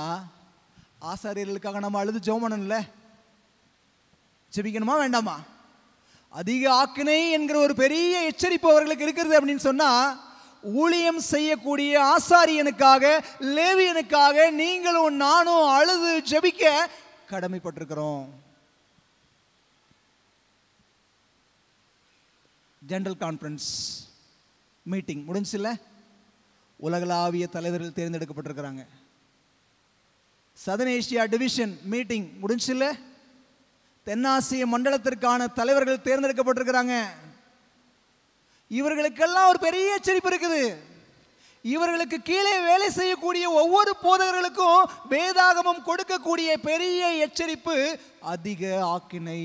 ஆசாரியர்களுக்காக நம்ம அழுது ஜெபம் பண்ணணும்ல, ஜெபிக்கணுமா வேண்டாமா? அதிக ஆக்கினை என்கிற ஒரு பெரிய எச்சரிப்பு அவர்களுக்கு இருக்கிறது. அப்படின்னு சொன்னா ஊழியம் செய்யக்கூடிய ஆசாரியனுக்காக, லேவியனுக்காக நீங்களும் நானும் அழுது ஜெபிக்க கடமைப்பட்டிருக்கிறோம். ஜெனரல் கான்ஃபரன்ஸ் மீட்டிங் முடிஞ்சில்ல, உலகளாவிய தலைவர்கள் தேர்ந்தெடுக்கப்பட்டிருக்கிறாங்க. சதன் ஏசியா டிவிஷன் மீட்டிங் முடிஞ்சில்ல, தென்னாசிய மண்டலத்திற்கான தலைவர்கள் தேர்ந்தெடுக்கப்பட்டிருக்கிறாங்க. இவர்களுக்கெல்லாம் ஒரு பெரிய எச்சரிப்பு இருக்குது. இவர்களுக்கு கீழே வேலை செய்யக்கூடிய ஒவ்வொரு போதகர்களுக்கும் வேதாகமம் கொடுக்கக்கூடிய பெரிய எச்சரிப்பு, அதிக ஆக்கினை.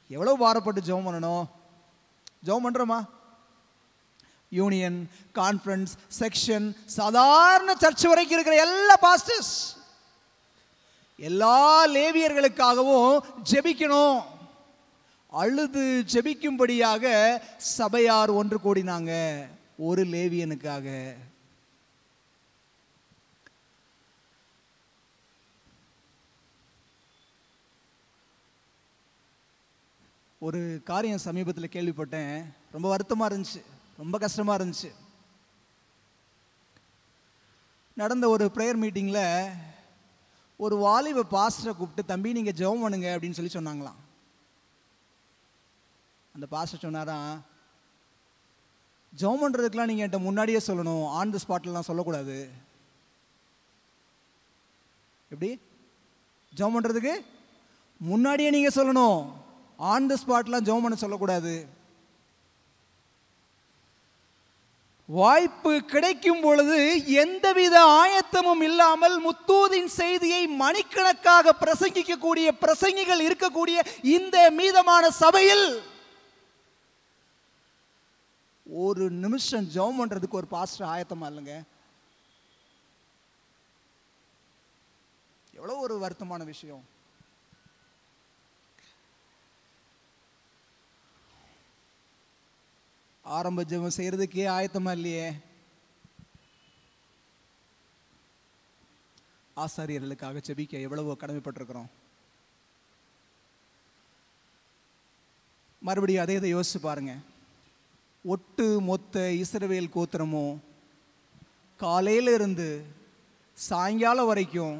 எவ்வளவு பாரப்பட்டு ஜெபம் பண்ணணும்? ஜெபம் பண்றோமா? யூனியன், கான்ஃபரன்ஸ், செக்ஷன், சாதாரண சர்ச் வரைக்கும் இருக்கிற எல்லா பாஸ்டர்ஸ், எல்லா லேவியர்களுக்காகவும் ஜெபிக்கணும். அழுது ஜெபிக்கும்படியாக சபையார் ஒன்று கூடினாங்க, ஒரு லேவியனுக்காக. ஒரு காரியம் சமீபத்தில் கேள்விப்பட்டேன், ரொம்ப வருத்தமாக இருந்துச்சு, ரொம்ப கஷ்டமாக இருந்துச்சு. நடந்த ஒரு ப்ரேயர் மீட்டிங்கில் ஒரு வாலிப பாஸ்டரை கூப்பிட்டு, தம்பி நீங்கள் ஜெபம் பண்ணுங்க அப்படின்னு சொல்லி சொன்னாங்களாம். அந்த பாஸ்டர் சொன்னாராம், ஜெபம் பண்ணுறதுக்கெலாம் நீங்கள் என்கிட்ட முன்னாடியே சொல்லணும், ஆன் தி ஸ்பாட்லாம் சொல்லக்கூடாது. எப்படி? ஜெபம் பண்ணுறதுக்கு முன்னாடியே நீங்கள் சொல்லணும், ஆன் தி ஸ்பாட்லாம் ஜெபம் பண்ண சொல்லக்கூடாது. வாய்ப்பு கிடைக்கும் பொழுது எந்தவித ஆயத்தமும் இல்லாமல் முத்தூதின் செய்தியை மணிக்கணக்காக பிரசங்கிக்கக்கூடிய பிரசங்கிகள் இருக்கக்கூடிய இந்த மீதமான சபையில் ஒரு நிமிஷம் ஜெபம் பண்றதுக்கு ஒரு பாஸ்டர் ஆயத்தமா இல்லைங்க. எவ்வளவு ஒரு வருத்தமான விஷயம். ஆரம்ப ஜெபம் செய்யறதுக்கே ஆயத்தமா இல்லையே. ஆசாரியர்களுக்காக ஜெபிக்க எவ்வளவு கடமைப்பட்டிருக்கிறோம். மறுபடியும் அதே இதை யோசிச்சு பாருங்க. ஒட்டு மொத்த இஸ்ரவேல் கோத்திரமும் காலையில இருந்து சாயங்காலம் வரைக்கும்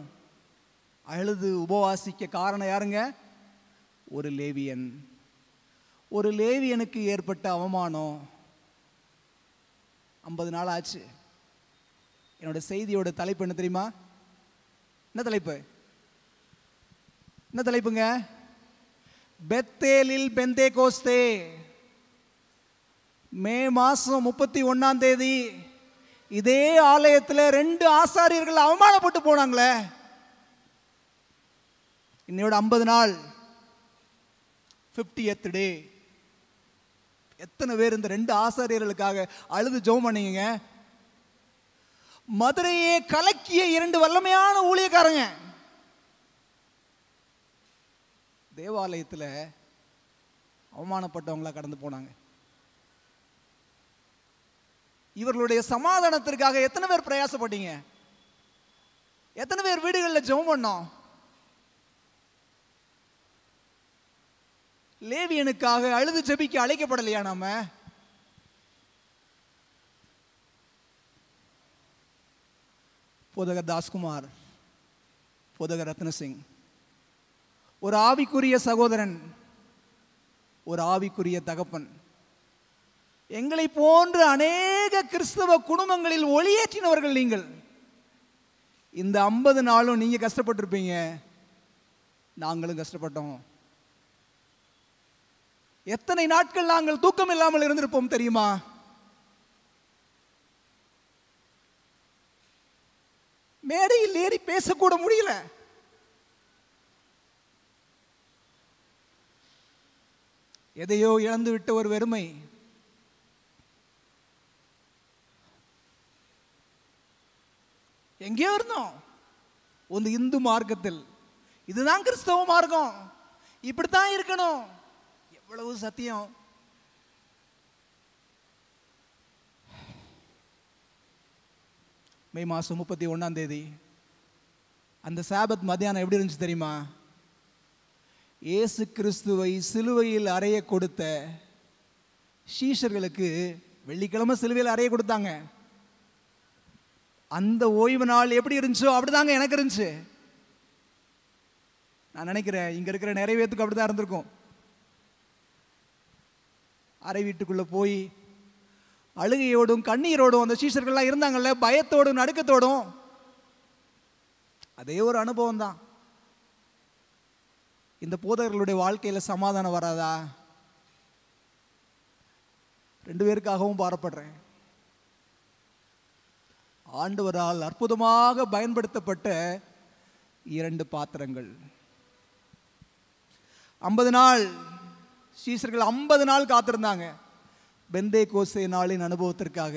அழுது உபவாசிக்க காரணம் யாருங்க? ஒரு லேவியன். ஒரு லேவியனுக்கு ஏற்பட்ட அவமானம் 50 நாள் ஆச்சு. என்னோட செய்தியோட தலைப்பு என்ன தெரியுமா? என்ன தலைப்பு? என்ன தலைப்புங்க? பெத்தேலில் பெந்தேகோஸ்தே. மே மாசம் 31ஆம் தேதி இதே ஆலயத்தில் 2 ஆசாரியர்கள் அவமானப்பட்டு போனாங்களே. இன்னையோட 50 நாள், 50th டே. எத்தனை பேர் இந்த 2 ஆசாரியர்களுக்காக அழுது ஜெபம் பண்ணீங்க? மதுரையே கலக்கிய 2 வல்லமையான ஊழியக்காரங்க தேவாலயத்தில் அவமானப்பட்டவங்களா கடந்து போனாங்க. இவர்களுடைய சமாதானத்திற்காக எத்தனை பேர் பிரயாசப்பட்டீங்க? எத்தனை பேர் வீடுகளில் ஜெபம் பண்ணோம்? லேவியனுக்காக அழுது ஜெபிக்க அழைக்கப்படலையா நாம? போதகர் தாஸ்குமார், போதகர் ரத்னசிங் ஒரு ஆவிக்குரிய சகோதரன், ஒரு ஆவிக்குரிய தகப்பன். எங்களை போன்ற அநேக கிறிஸ்தவ குடும்பங்களில் ஒளியேற்றினவர்கள் நீங்கள். இந்த 50 நாளும் நீங்க கஷ்டப்பட்டிருப்பீங்க. நாங்களும் கஷ்டப்பட்டோம். எத்தனை நாட்கள் நாங்கள் தூக்கம் இல்லாமல் இருந்திருப்போம் தெரியுமா? மேடையில் ஏறி பேசக்கூட முடியல. எதையோ இழந்து விட்ட ஒரு வெறுமை. எங்கேயோ இருந்தோம் ஒரு இந்து மார்க்கத்தில். இதுதான் கிறிஸ்தவ மார்க்கம், இப்படித்தான் இருக்கணும். எவ்வளவு சத்தியம்! மே மாதம் 31 அந்த சாபத் மத்தியானம் எப்படி இருந்துச்சு தெரியுமா? இயேசு கிறிஸ்துவை சிலுவையில் அறைய கொடுத்த சீஷர்களுக்கு வெள்ளிக்கிழமை சிலுவையில் அறைய கொடுத்தாங்க. அந்த ஓய்வு நாள் எப்படி இருந்துச்சோ அப்படிதாங்க எனக்கு இருந்துச்சு. நான் நினைக்கிறேன் இங்க இருக்கிற நிறைய பேத்துக்கு அப்படிதான் இருந்திருக்கும். அறை வீட்டுக்குள்ள போய் அழுகையோடும் கண்ணீரோடும் அந்த சீஷர்கள்லாம் இருந்தாங்கல்ல, பயத்தோடும் நடுக்கத்தோடும். அதே ஒரு அனுபவம் தான். இந்த போதகர்களுடைய வாழ்க்கையில சமாதானம் வராதா? 2 பேருக்காகவும் பாரப்படுறேன். ஆண்டவரால் அற்புதமாக பயன்படுத்தப்பட்ட 2 பாத்திரங்கள். 50 நாள் சீஷர்கள் 50 நாள் காத்திருந்தாங்க பெந்தேகோஸ்தே நாளின் அனுபவத்திற்காக.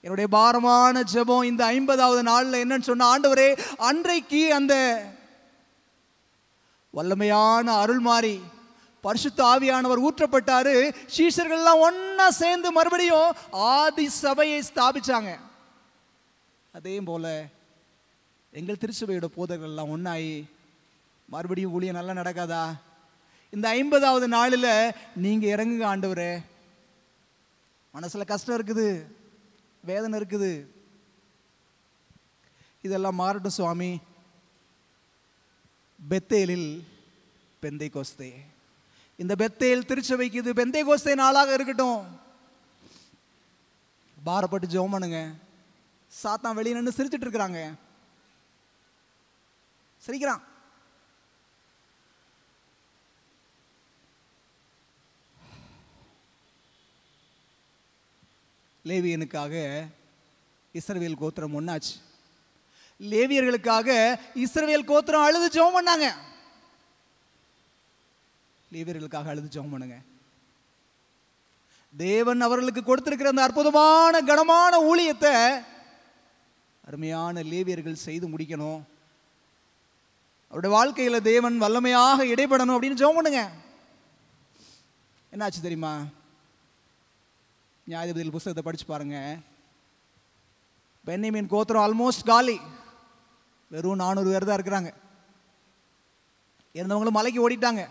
என்னுடைய பாரமான ஜெபம் இந்த 50வது நாள்ல என்னன்னு சொன்ன, ஆண்டவரே அன்றைக்கு அந்த வல்லமையான அருள் மாறி பரிசுத்த ஆவியானவர் ஊற்றப்பட்டாரு. சீஷர்கள்லாம் ஒன்னா சேர்ந்து மறுபடியும் ஆதி சபையை ஸ்தாபிச்சாங்க. அதே போல எங்கள் திருச்சபையோட போதகர்கள்லாம் ஒன்னாயி மறுபடியும் ஊழியம் நல்லா நடக்காதா? இந்த 50வது நாளில் நீங்க இறங்குங்க ஆண்டவரே. மனசுல கஷ்டம் இருக்குது, வேதனை இருக்குது, இதெல்லாம் மாறட்டும் சுவாமி. பெத்தேலில் பெந்தைகோஸ்தே. இந்த பெத்தேல் திருச்சபைக்கு இது பெந்தைகோஸ்தே நாளாக இருக்கட்டும். பாரப்பட்டு ஜெபம் பண்ணுங்க. சாத்தான் வெளியே நின்று சிரிச்சிட்டு இருக்கிறாங்க, சிரிக்கிறான். லேவியனுக்காக இஸ்ரவேல் கோத்திரம் ஒன்னாச்சு. லேவியர்களுக்காக இஸ்ரவேல் கோத்திரம் அழுது ஜெபம் பண்ணாங்க. லேவியர்களுக்காக அழுது ஜெபம் பண்ணுங்க. தேவன் அவர்களுக்கு கொடுத்திருக்கிற அந்த அற்புதமான கனமான ஊழியத்தை அருமையான லேவியர்கள் செய்து முடிக்கணும். அவருடைய வாழ்க்கையில தேவன் வல்லமையாக இடைப்படணும் அப்படின்னு ஜெபம் பண்ணுங்க. என்னாச்சு தெரியுமா? நியாயாதிபதிகள் புத்தகத்தை படிச்சு பாருங்க. பென்யமீன் கோத்திரம் ஆல்மோஸ்ட் காலி. வெறும் 400 பேர் தான் இருக்கிறாங்க. இருந்தவங்களும் மலைக்கு ஓடிட்டாங்க.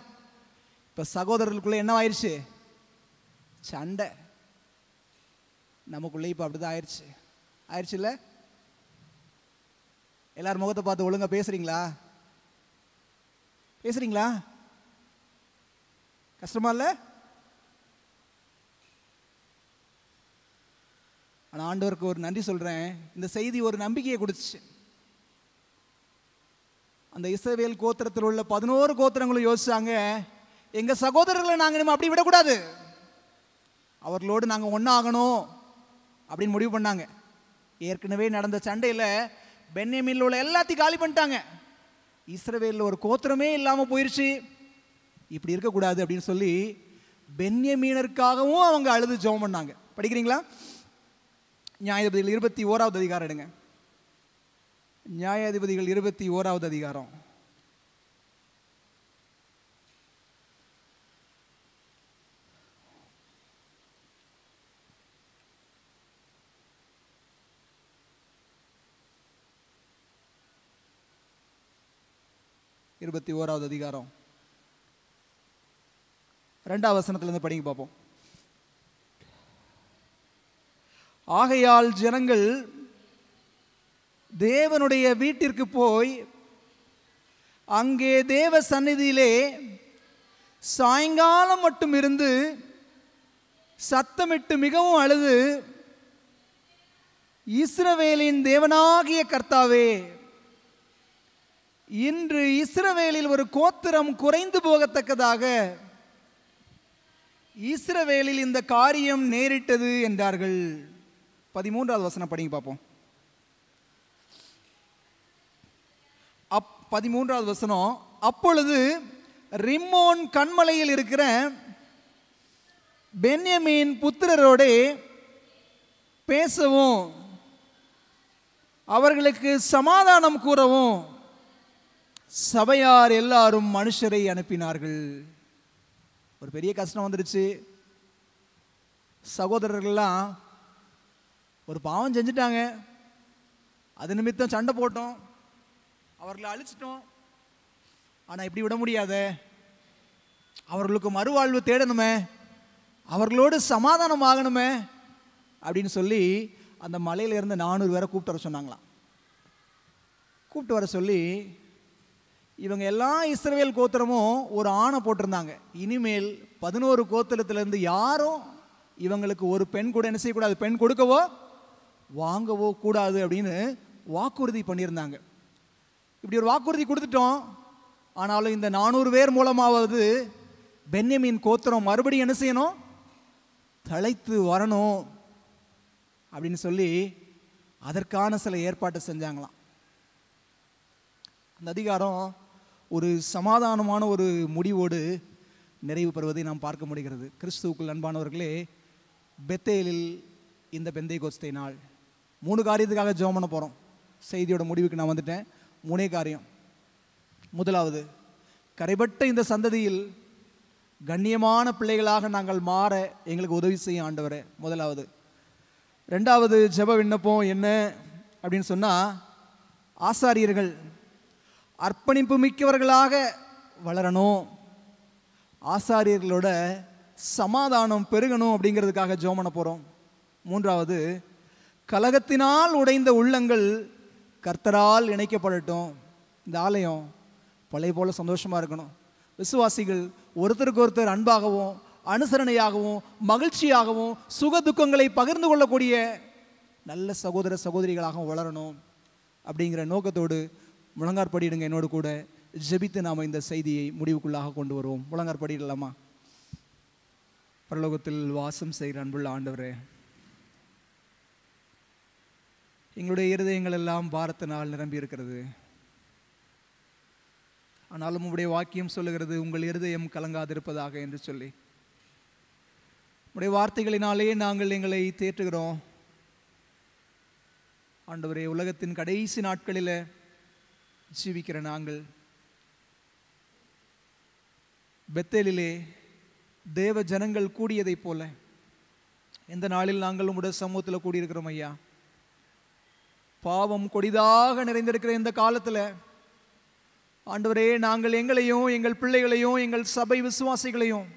இப்ப சகோதரர்களுக்குள்ள என்ன ஆயிடுச்சு? சண்டை. நமக்குள்ள இப்ப அப்படிதான் ஆயிடுச்சு இல்ல? எல்லாரும் முகத்தை பார்த்து ஒழுங்கா பேசுறீங்களா? கஷ்டமா இல்ல? ஆனா ஆண்டவருக்கு ஒரு நன்றி சொல்றேன். இந்த செய்தி ஒரு நம்பிக்கையை கொடுத்துச்சு. அந்த இஸ்ரவேல் கோத்திரத்தில் உள்ள 11 கோத்திரங்களும் யோசிச்சாங்க, எங்க சகோதரர்களை நாங்க நம்ம அப்படி விடக்கூடாது, அவர்களோடு நாங்க ஒன்னாகணும் அப்படின்னு முடிவு பண்ணாங்க. ஏற்கனவே நடந்த சண்டையில பென்யமீன்ல உள்ள எல்லாத்தையும் காலி பண்ணிட்டாங்க. இஸ்ரவேல்ல ஒரு கோத்திரமே இல்லாம போயிருச்சு. இப்படி இருக்கக்கூடாது அப்படின்னு சொல்லி பென்யமீனருக்காகவும் அவங்க அழுது ஜெபம் பண்ணாங்க. படிக்கிறீங்களா? நியாயாதிபதிகள் 21வது அதிகாரம் எடுங்க. நியாயாதிபதிகள் 21வது அதிகாரம். இருபத்தி அதிகாரம் 2வது வசனத்திலிருந்து படிங்க பார்ப்போம். ஆகையால் ஜனங்கள் தேவனுடைய வீட்டிற்கு போய் அங்கே தேவ சந்நிதியிலே சாயங்காலம் மட்டும் இருந்து சத்தமிட்டு மிகவும் அழுது, இஸ்ரவேலின் தேவனாகிய கர்த்தாவே, இன்று இஸ்ரவேலில் ஒரு கோத்திரம் குறைந்து போகத்தக்கதாக இஸ்ரவேலில் இந்த காரியம் நேரிட்டது என்றார்கள். 13வது வசனம் படிங்க பார்ப்போம். 13வது வசனம். அப்பொழுது ரிம்மோன் கண்மலையில் இருக்கிற பென்யமீன் புத்திரரோடே பேசவும் அவர்களுக்கு சமாதானம் கூறவும் சபையார் எல்லாரும் மனுஷரை அனுப்பினார்கள். ஒரு பெரிய கஷ்டம் வந்துடுச்சு. சகோதரர்கள்லாம் ஒரு பாவம் செஞ்சுட்டாங்க, அது நிமித்தம் சண்டை போட்டோம், அவர்களை அழிச்சிட்டோம். ஆனால் இப்படி விட முடியாத, அவர்களுக்கு மறுவாழ்வு தேடணுமே, அவர்களோடு சமாதானம் ஆகணுமே அப்படின்னு சொல்லி அந்த மலையிலிருந்து 400 பேரை கூப்பிட்டு வர சொன்னாங்களாம். கூப்பிட்டு வர சொல்லி இவங்க எல்லா இஸ்ரவேல் கோத்திரமும் ஒரு ஆணை போட்டிருந்தாங்க. இனிமேல் 11 கோத்திரத்திலேருந்து யாரும் இவங்களுக்கு ஒரு பெண் கூட என்ன செய்யக்கூடாது, பெண் கொடுக்கவோ வாங்கவோ கூடாது அப்படின்னு வாக்குறுதி பண்ணியிருந்தாங்க. இப்படி ஒரு வாக்குறுதி கொடுத்துட்டோம். ஆனாலும் இந்த 400 பேர் மூலமாவது பென்யமீன் கோத்திரம் மறுபடியும் என்ன செய்யணும், தழைத்து வரணும் அப்படின்னு சொல்லி அதற்கான சில ஏற்பாட்டை செஞ்சாங்களாம். அந்த அதிகாரம் ஒரு சமாதானமான ஒரு முடிவோடு நிறைவு பெறுவதை நாம் பார்க்க முடிகிறது. கிறிஸ்துவுக்குள் அன்பானவர்களே, பெத்தேலில் இந்த பெந்தைகோஸ்தே நாள் 3 காரியத்துக்காக ஜெபம் பண்ண போகிறோம். செய்தியோட முடிவுக்கு நான் வந்துட்டேன். 3 காரியம். முதலாவது, கரைபட்ட இந்த சந்ததியில் கண்ணியமான பிள்ளைகளாக நாங்கள் மாற எங்களுக்கு உதவி செய்யும் ஆண்டவரே, முதலாவது. 2வது ஜெப விண்ணப்பம் என்ன அப்படின்னு சொன்னால், ஆசாரியர்கள் அர்ப்பணிப்பு மிக்கவர்களாக வளரணும், ஆசாரியர்களோட சமாதானம் பெருகணும் அப்படிங்கிறதுக்காக ஜெபம் பண்ண போகிறோம். 3வது, கலகத்தினால் உடைந்த உள்ளங்கள் கர்த்தரால் இணைக்கப்படட்டும். இந்த ஆலயம் பழைய போல சந்தோஷமாக இருக்கணும். விசுவாசிகள் ஒருத்தருக்கு ஒருத்தர் அன்பாகவும் அனுசரணையாகவும் மகிழ்ச்சியாகவும் சுக துக்கங்களை பகிர்ந்து கொள்ளக்கூடிய நல்ல சகோதர சகோதரிகளாகவும் வளரணும் அப்படிங்கிற நோக்கத்தோடு முழங்காற்படியிடுங்க. என்னோடு கூட ஜெபித்து நாம் இந்த செய்தியை முடிவுக்குள்ளாக கொண்டு வருவோம். முழங்காற்படியிடலாமா? பரலோகத்தில் வாசம் செய்கிற அன்புள்ள ஆண்டவரே, எங்களுடைய இருதயங்கள் எல்லாம் பாரத்தினால் நிரம்பி இருக்கிறது. ஆனாலும் உங்களுடைய வாக்கியம் சொல்லுகிறது, உங்கள் இருதயம் கலங்காதிருப்பதாக என்று சொல்லி. உங்களுடைய வார்த்தைகளினாலே நாங்கள் எங்களை தேற்றுகிறோம். ஆண்டவரே, உலகத்தின் கடைசி நாட்களில் ஜீவிக்கிற நாங்கள் பெத்தேலிலே தேவ ஜனங்கள் கூடியதைப் போல இந்த நாளில் நாங்கள் உங்களுடைய சமூகத்தில் கூடியிருக்கிறோம் ஐயா. பாவம் கொடிதாக நிறைந்திருக்கிற இந்த காலத்தில் ஆண்டவரே, நாங்கள் எங்களையும் எங்கள் பிள்ளைகளையும் எங்கள் சபை விசுவாசிகளையும்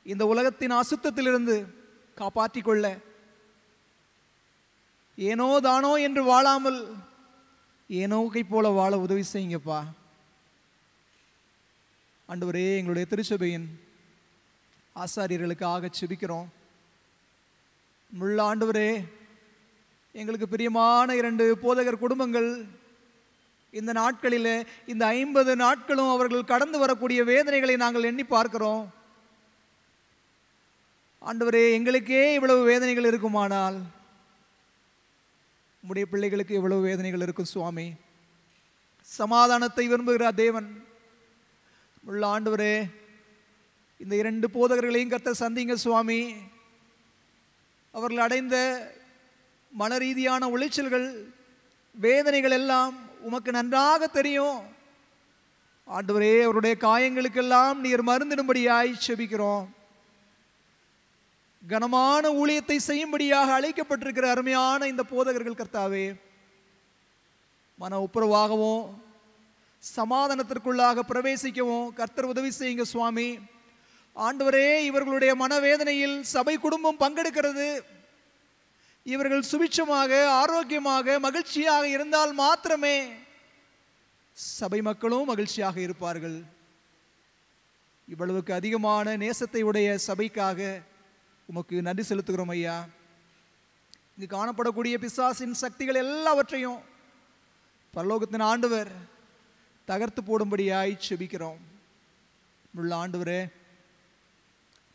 இந்த உலகத்தின் அசுத்தத்திலிருந்து காப்பாற்றி கொள்ள ஏனோ தானோ என்று வாழாமல் ஏனோக்கை போல வாழ உதவி செய்யுங்கப்பா. ஆண்டவரே, எங்களுடைய திருச்சபையின் ஆசாரியர்களுக்காக செபிக்கிறோம். முள்ள ஆண்டவரே, எங்களுக்கு பிரியமான 2 போதகர் குடும்பங்கள் இந்த நாட்களில் இந்த 50 நாட்களும் அவர்கள் கடந்து வரக்கூடிய வேதனைகளை நாங்கள் எண்ணி பார்க்கிறோம். ஆண்டவரே, எங்களுக்கே இவ்வளவு வேதனைகள் இருக்குமானால் உம்முடைய பிள்ளைகளுக்கு எவ்வளவு வேதனைகள் இருக்கும் சுவாமி. சமாதானத்தை விரும்புகிற தேவன் உள்ள ஆண்டவரே, இந்த 2 போதகர்களையும் கர்த்தர் சந்திங்க சுவாமி. அவர்கள் அடைந்த மன ரீதியான உளைச்சல்கள் வேதனைகள் எல்லாம் உமக்கு நன்றாக தெரியும் ஆண்டவரே. அவருடைய காயங்களுக்கெல்லாம் நீர் மருந்திடும்படியாய் செபிக்கிறோம். கனமான ஊழியத்தை செய்யும்படியாக அழைக்கப்பட்டிருக்கிற அருமையான இந்த போதகர்கள் கர்த்தாவே, மன ஒப்புரவாகவும் சமாதானத்திற்குள்ளாக பிரவேசிக்கவும் கர்த்தர் உதவி செய்யுங்க சுவாமி. ஆண்டவரே, இவர்களுடைய மனவேதனையில் சபை குடும்பம் பங்கெடுக்கிறது. இவர்கள் சுபிட்சமாக ஆரோக்கியமாக மகிழ்ச்சியாக இருந்தால் மாத்திரமே சபை மக்களும் மகிழ்ச்சியாக இருப்பார்கள். இவ்வளவுக்கு அதிகமான நேசத்தை உடைய சபைக்காக உமக்கு நன்றி செலுத்துகிறோம் ஐயா. இங்கு காணப்படக்கூடிய பிசாசின் சக்திகள் எல்லாவற்றையும் பரலோகத்தின் ஆண்டவர் தகர்த்து போடும்படியாய் செபிக்கிறோம். உள்ள ஆண்டவரே,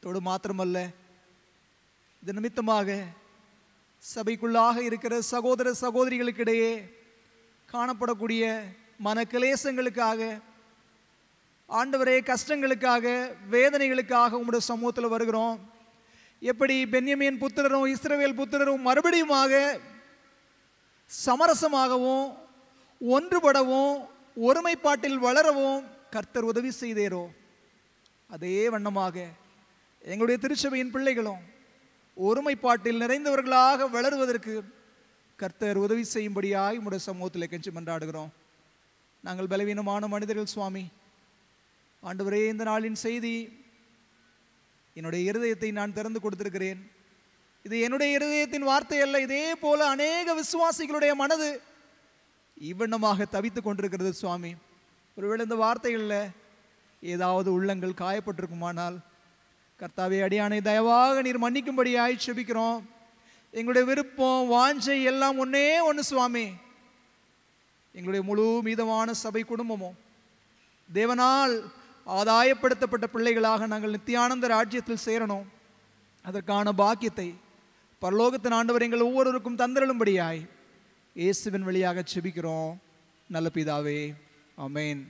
தோடு மாத்திரமல்ல, இது நிமித்தமாக சபைக்குள்ளாக இருக்கிற சகோதர சகோதரிகளுக்கிடையே காணப்படக்கூடிய மன கிளேசங்களுக்காக, ஆண்டவரே கஷ்டங்களுக்காக, வேதனைகளுக்காக உம்முடைய சமூகத்தில் வருகிறோம். எப்படி பென்யமீன் புத்திரரும் இஸ்ரவேல் புத்திரரும் மறுபடியுமாக சமரசமாகவும் ஒன்றுபடவும் ஒருமைப்பாட்டில் வளரவும் கர்த்தர் உதவி செய்தேரோ, அதே வண்ணமாக எங்களுடைய திருச்சபையின் பிள்ளைகளும் ஒருமைப்பாட்டில் நிறைந்தவர்களாக வளருவதற்கு கர்த்தர் உதவி செய்யும்படியாய் உம்முடைய சமூகத்தில் கெஞ்சி மன்றாடுகிறோம். நாங்கள் பலவீனமான மனிதர்கள் சுவாமி. ஆண்டவரே, இந்த நாளின் செய்தி என்னுடைய இருதயத்தை நான் திறந்து கொடுத்திருக்கிறேன். இது என்னுடைய இருதயத்தின் வார்த்தை அல்ல. இதே போல அநேக விசுவாசிகளுடைய மனது இவ்வண்ணமாக தவித்து கொண்டிருக்கிறது சுவாமி. ஒருவேளை இந்த வார்த்தைகளில் ஏதாவது உள்ளங்கள் காயப்பட்டிருக்குமானால் கர்த்தாவே, அடியானை தயவாக நீர் மன்னிக்கும்படியாய் செபிக்கிறோம். எங்களுடைய விருப்பம் வாஞ்சை எல்லாம் ஒன்னே ஒன்று சுவாமி, எங்களுடைய முழு மீதமான சபை குடும்பமும் தேவனால் ஆதாயப்படுத்தப்பட்ட பிள்ளைகளாக நாங்கள் நித்தியானந்த ராஜ்யத்தில் சேரணும். அதற்கான பாக்கியத்தை பரலோகத்தின் ஆண்டவர் எங்கள் ஒவ்வொருவருக்கும் தந்திரளும்படியாய் இயேசுவின் வழியாக செபிக்கிறோம் நல்ல பிதாவே. ஆமென்.